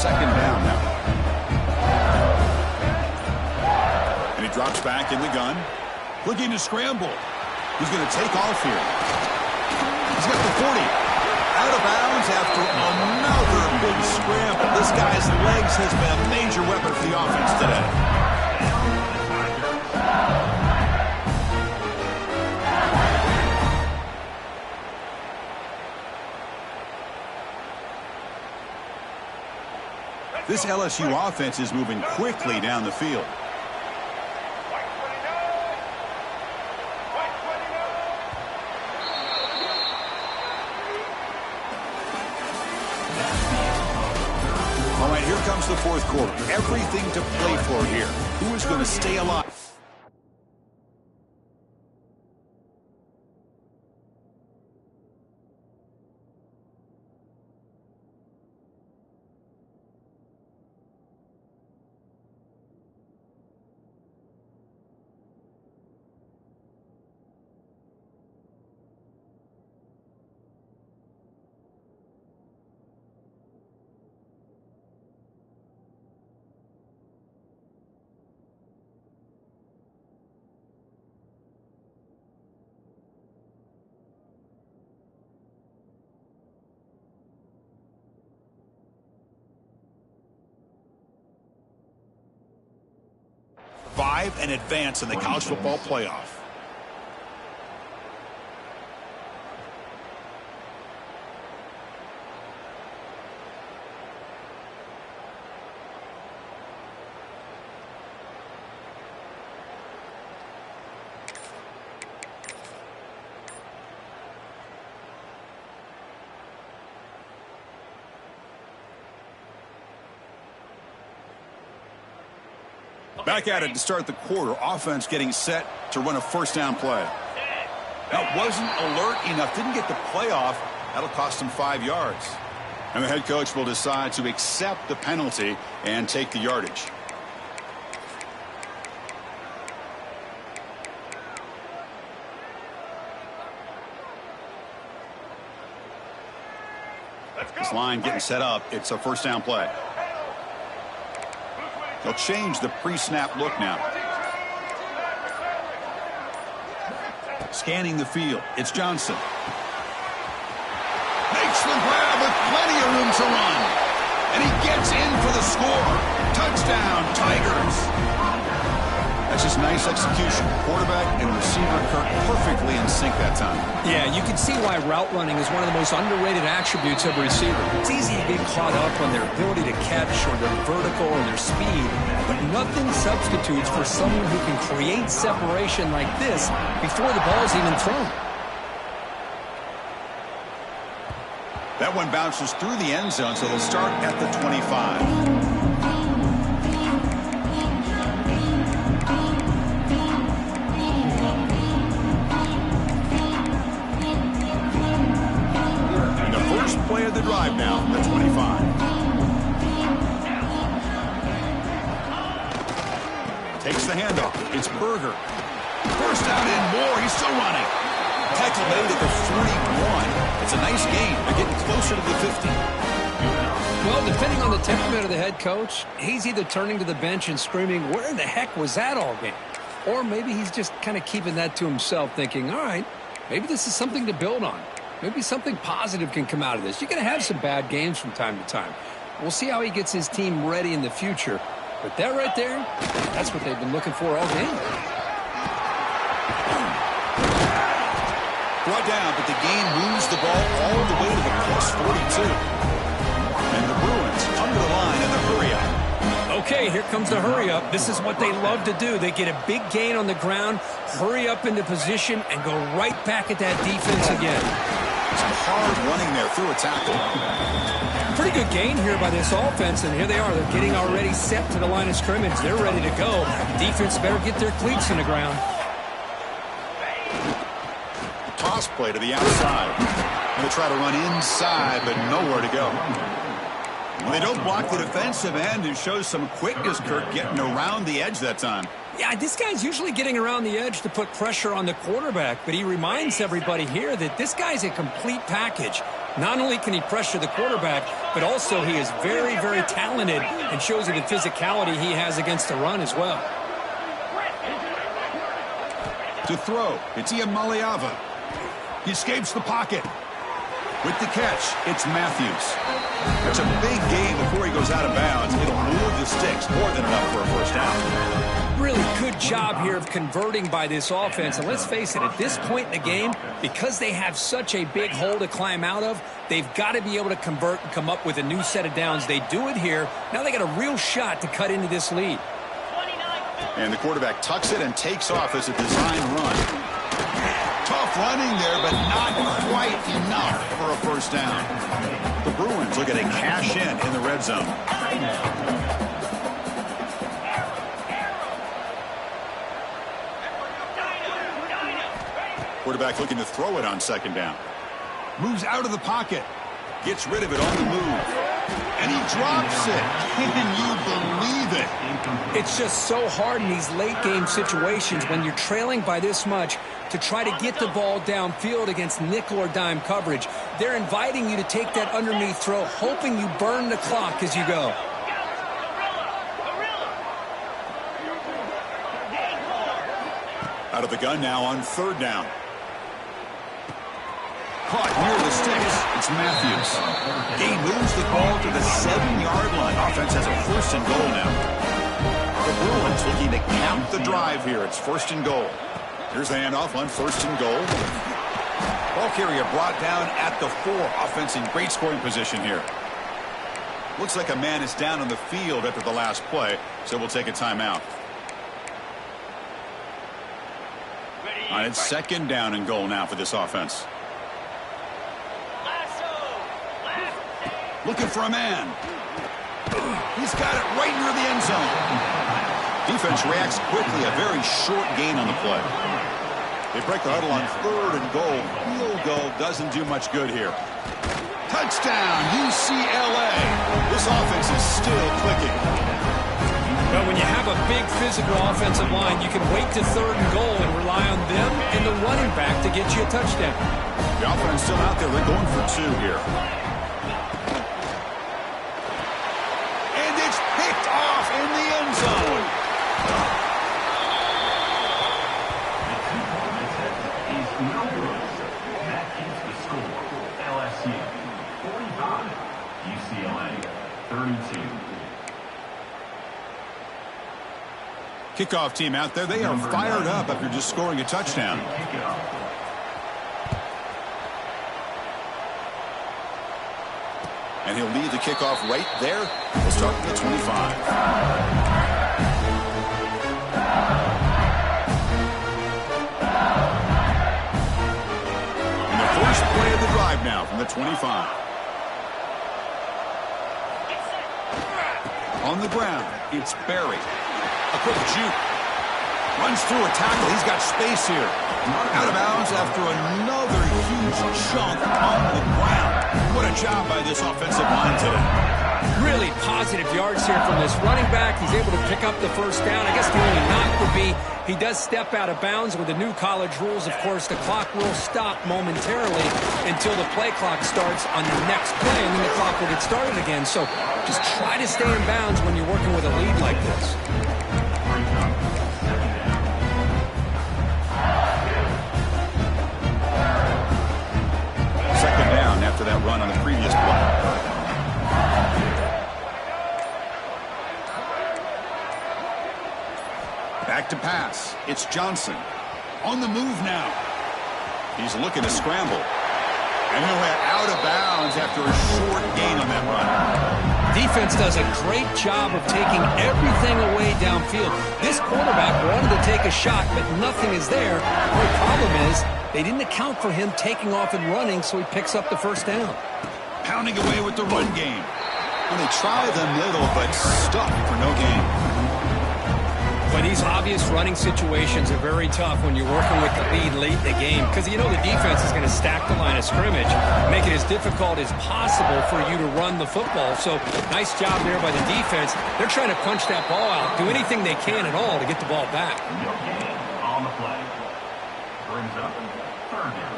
second down now. And he drops back in the gun. Looking to scramble. He's going to take off here. He's got the 40. Out of bounds after another big scramble. This guy's legs has been a major weapon for the offense today. This LSU offense is moving quickly down the field. All right, here comes the fourth quarter. Everything to play for here. Who is going to stay alive? And advance in the college football playoff. Back at it to start the quarter. Offense getting set to run a first down play. That wasn't alert enough. Didn't get the play off. That'll cost him 5 yards. And the head coach will decide to accept the penalty and take the yardage. This line getting set up. It's a first down play. They'll change the pre-snap look now. Scanning the field. It's Johnson. Makes the grab with plenty of room to run. And he gets in for the score. Touchdown, Tigers. That's just nice execution. Quarterback and receiver Kirk perfectly in sync that time. Yeah, you can see why route running is one of the most underrated attributes of a receiver. It's easy to get caught up on their ability to catch or their vertical or their speed, but nothing substitutes for someone who can create separation like this before the ball is even thrown. That one bounces through the end zone, so they'll start at the 25. Play of the drive now from the 25. Takes the handoff. It's Berger. First down and more. He's still running. Tackle made at the 41. It's a nice gain. They're getting closer to the 50. Well, depending on the temperament of the head coach, he's either turning to the bench and screaming, where in the heck was that all game? Or maybe he's just kind of keeping that to himself, thinking, all right, maybe this is something to build on. Maybe something positive can come out of this. You're going to have some bad games from time to time. We'll see how he gets his team ready in the future. But that right there, that's what they've been looking for all game. Brought down, but the gain moves the ball all the way to the plus 42. And the Bruins come to the line in the hurry-up. Okay, here comes the hurry-up. This is what they love to do. They get a big gain on the ground, hurry up into position, and go right back at that defense again. Some hard running there through a tackle. Pretty good gain here by this offense, and here they are. They're getting already set to the line of scrimmage. They're ready to go. Defense better get their cleats in the ground. Toss play to the outside. Going to try to run inside, but nowhere to go. When they don't block the defensive end, it shows some quickness, Kirk, getting around the edge that time. Yeah, this guy's usually getting around the edge to put pressure on the quarterback, but he reminds everybody here that this guy's a complete package. Not only can he pressure the quarterback, but also he is very, very talented and shows you the physicality he has against the run as well. To throw, it's Maliava. He escapes the pocket. With the catch, it's Matthews. That's a big gain before he goes out of bounds. It'll move the sticks, more than enough for a first down. Really good job here of converting by this offense. And let's face it, at this point in the game, because they have such a big hole to climb out of, they've got to be able to convert and come up with a new set of downs. They do it here. Now they got a real shot to cut into this lead. And the quarterback tucks it and takes off as a design run. Tough running there, but not quite enough for a first down. The Bruins looking to cash in the red zone. Quarterback looking to throw it on second down. Moves out of the pocket. Gets rid of it on the move. And he drops it. Can you believe it? It's just so hard in these late game situations when you're trailing by this much to try to get the ball downfield against nickel or dime coverage. They're inviting you to take that underneath throw, hoping you burn the clock as you go. Out of the gun now on third down. Caught near the sticks. It's Matthews. He moves the ball to the 7-yard line. Offense has a first and goal now. The Bruins looking to count the drive here. It's first and goal. Here's the handoff on first and goal. Ball carrier brought down at the 4. Offense in great scoring position here. Looks like a man is down on the field after the last play, so we'll take a timeout. On its second down and goal now for this offense. Looking for a man. He's got it right near the end zone. Defense reacts quickly. A very short gain on the play. They break the huddle on third and goal. Field goal doesn't do much good here. Touchdown, UCLA. This offense is still clicking. But when you have a big physical offensive line, you can wait to third and goal and rely on them and the running back to get you a touchdown. The offense still out there. They're going for 2 here. In the end zone. Is no good. That is the score. LSU 45, UCLA 32. Kickoff team out there. They are fired up after just scoring a touchdown. And he'll lead the kickoff right there. We'll start from the 25. And the first play of the drive now from the 25. On the ground, it's Barry. A quick juke. Runs through a tackle. He's got space here. Out of bounds after another huge chunk on the ground. What a job by this offensive line today. Really positive yards here from this running back. He's able to pick up the first down. I guess the only knock would be he does step out of bounds. With the new college rules, of course, the clock will stop momentarily until the play clock starts on the next play, and then the clock will get started again. So just try to stay in bounds when you're working with a lead like this. Second down after that run on the previous play. Back to pass. It's Johnson. On the move now. He's looking to scramble. And he'll head out of bounds after a short gain on that run. Defense does a great job of taking everything away downfield. This quarterback wanted to take a shot, but nothing is there. The problem is they didn't account for him taking off and running, so he picks up the first down. Pounding away with the run game. And they try the middle, but stuck for no gain. But these obvious running situations are very tough when you're working with the lead late in the game, because you know the defense is going to stack the line of scrimmage, make it as difficult as possible for you to run the football. So nice job there by the defense. They're trying to punch that ball out, do anything they can at all to get the ball back. No gain on the play. Brings up third down.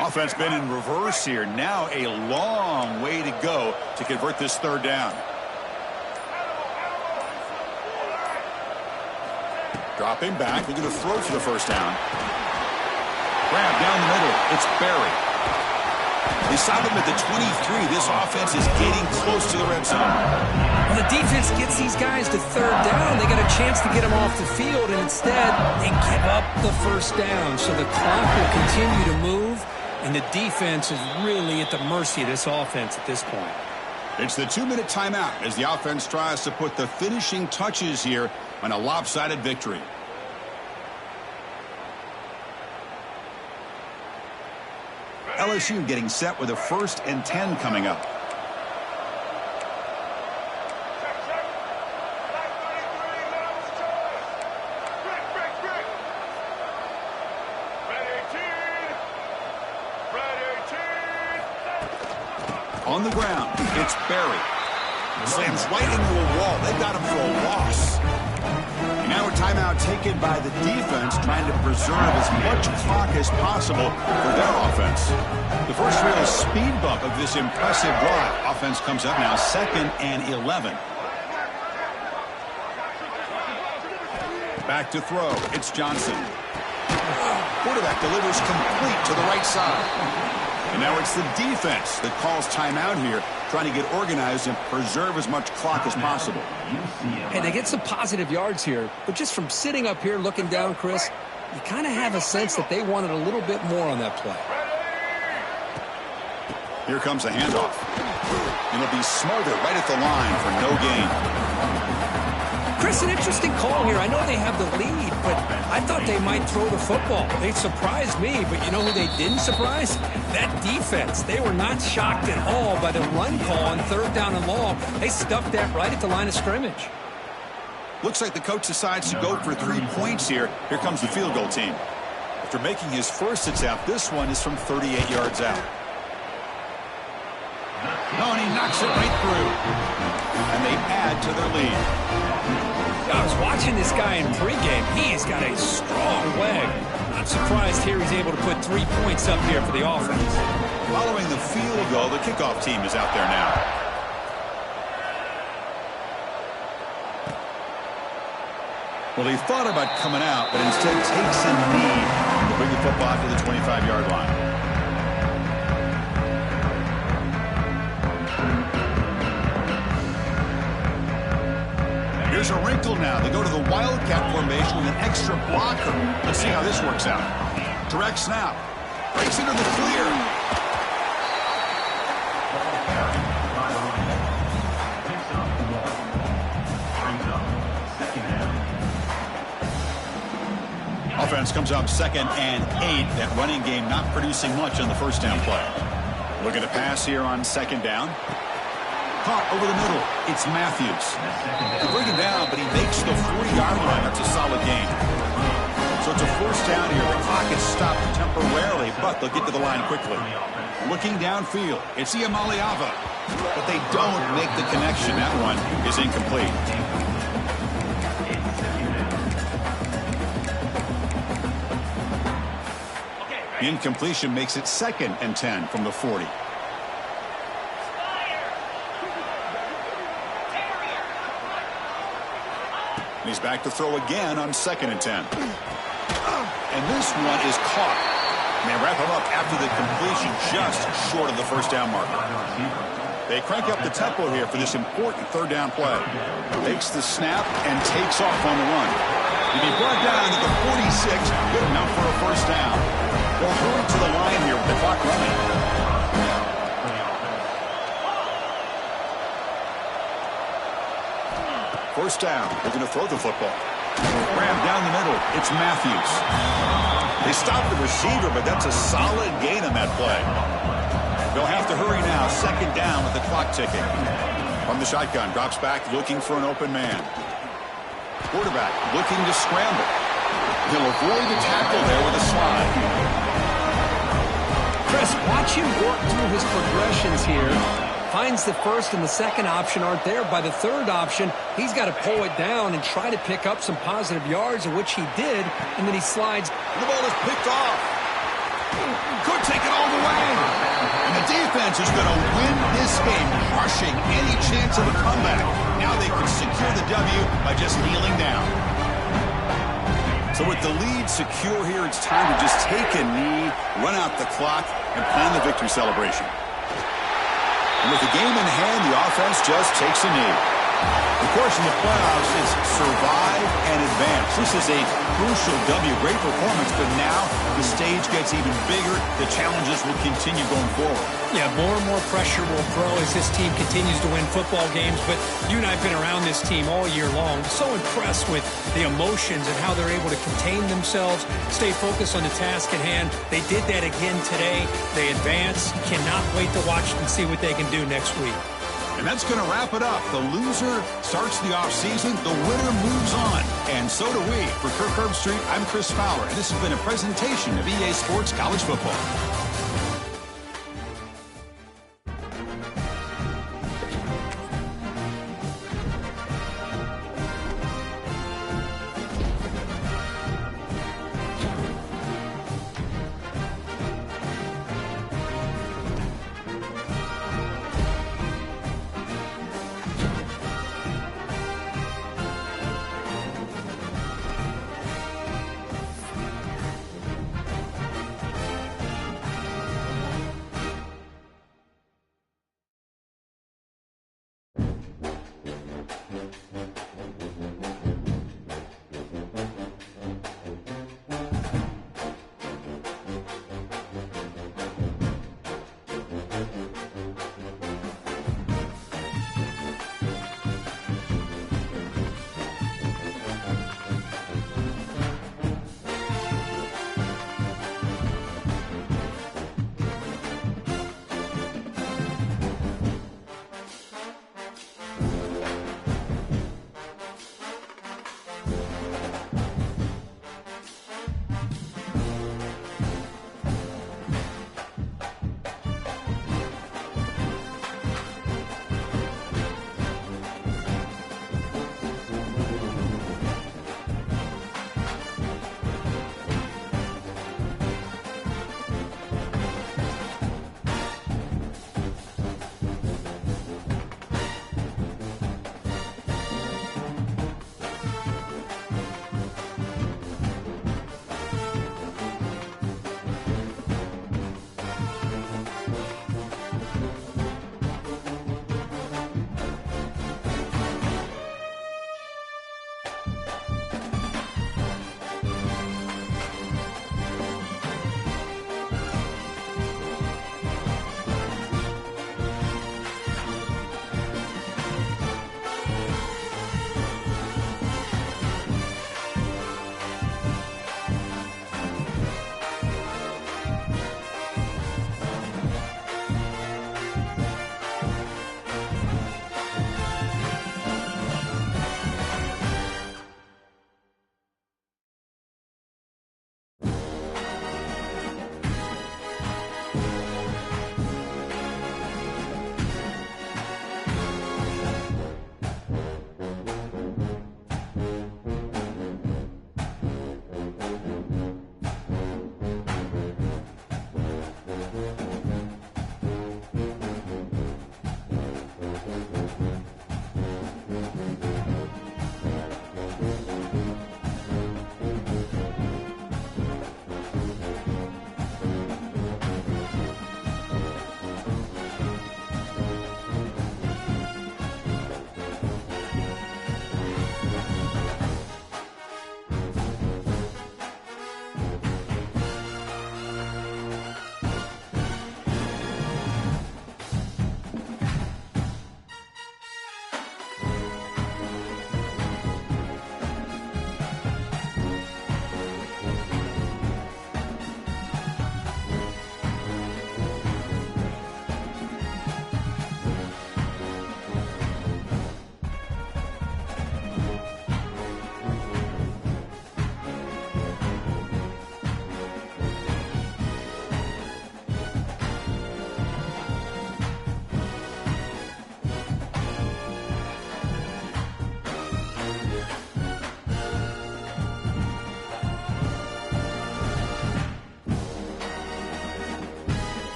Offense been in reverse here. Now a long way to go to convert this third down. Dropping back, looking to throw for the first down. Grab down the middle. It's Barry. They stop him at the 23. This offense is getting close to the red zone. When the defense gets these guys to third down, they got a chance to get them off the field, and instead they give up the first down. So the clock will continue to move, and the defense is really at the mercy of this offense at this point. It's the 2-minute timeout as the offense tries to put the finishing touches here on a lopsided victory. LSU getting set with a 1st and 10 coming up. On the ground, it's Barry. Slams right into a wall. They got him for a loss. And now a timeout taken by the defense, trying to preserve as much clock as possible for their offense. The first real speed bump of this impressive drive. Offense comes up now 2nd and 11. Back to throw. It's Johnson. Quarterback delivers complete to the right side. And now it's the defense that calls timeout here, trying to get organized and preserve as much clock as possible. And they get some positive yards here, but just from sitting up here looking down, Chris, you kind of have a sense that they wanted a little bit more on that play. Here comes the handoff. It'll be smothered right at the line for no gain. Chris, an interesting call here. I know they have the lead, but I thought they might throw the football. They surprised me, but you know who they didn't surprise? That defense. They were not shocked at all by the run call on 3rd down and long. They stuffed that right at the line of scrimmage. Looks like the coach decides to go for 3 points here. Here comes the field goal team. After making his first attempt, this one is from 38 yards out. Oh, and he knocks it right through. And they add to their lead. I was watching this guy in pregame. He's got a strong leg. Not surprised here he's able to put 3 points up here for the offense. Following the field goal, the kickoff team is out there now. Well, he thought about coming out, but instead takes a knee to bring the football to the 25-yard line. Here's a wrinkle now. They go to the Wildcat formation with an extra blocker. Let's see how this works out. Direct snap. Breaks into the clear. Offense comes up 2nd and 8. That running game not producing much on the first down play. Looking to pass here on 2nd down. Caught over the middle. It's Matthews. They bring him down, but he makes the 40-yard line. That's a solid gain. So it's a 1st down here. The clock is stopped temporarily, but they'll get to the line quickly. Looking downfield, it's Iamaleava. But they don't make the connection. That one is incomplete. Incompletion makes it 2nd and 10 from the 40. He's back to throw again on 2nd and 10. And this one is caught. And they wrap him up after the completion just short of the first down marker. They crank up the tempo here for this important 3rd down play. Takes the snap and takes off on the run. He'll be brought down at the 46. Good enough for a 1st down. They'll hurry to the line here with the clock running. First down, looking to throw the football. Grab down the middle, it's Matthews. They stop the receiver, but that's a solid gain on that play. They'll have to hurry now, 2nd down with the clock ticking. From the shotgun, drops back, looking for an open man. Quarterback looking to scramble. He'll avoid the tackle there with a slide. Chris, watch him work through his progressions here. Finds the 1st and the 2nd option aren't there. By the 3rd option, he's got to pull it down and try to pick up some positive yards, of which he did, and then he slides. The ball is picked off. Could take it all the way. And the defense is going to win this game, crushing any chance of a comeback. Now they can secure the W by just kneeling down. So with the lead secure here, it's time to just take a knee, run out the clock, and plan the victory celebration. And with the game in hand, the offense just takes a knee. The course in the playoffs is survive and advance. This is a crucial W. Great performance, but now the stage gets even bigger. The challenges will continue going forward. Yeah, more and more pressure will grow as this team continues to win football games. But you and I have been around this team all year long. So impressed with the emotions and how they're able to contain themselves, stay focused on the task at hand. They did that again today. They advance. Cannot wait to watch and see what they can do next week. And that's going to wrap it up. The loser starts the offseason. The winner moves on. And so do we. For Kirk Herbstreit, I'm Chris Fowler. And this has been a presentation of EA Sports College Football.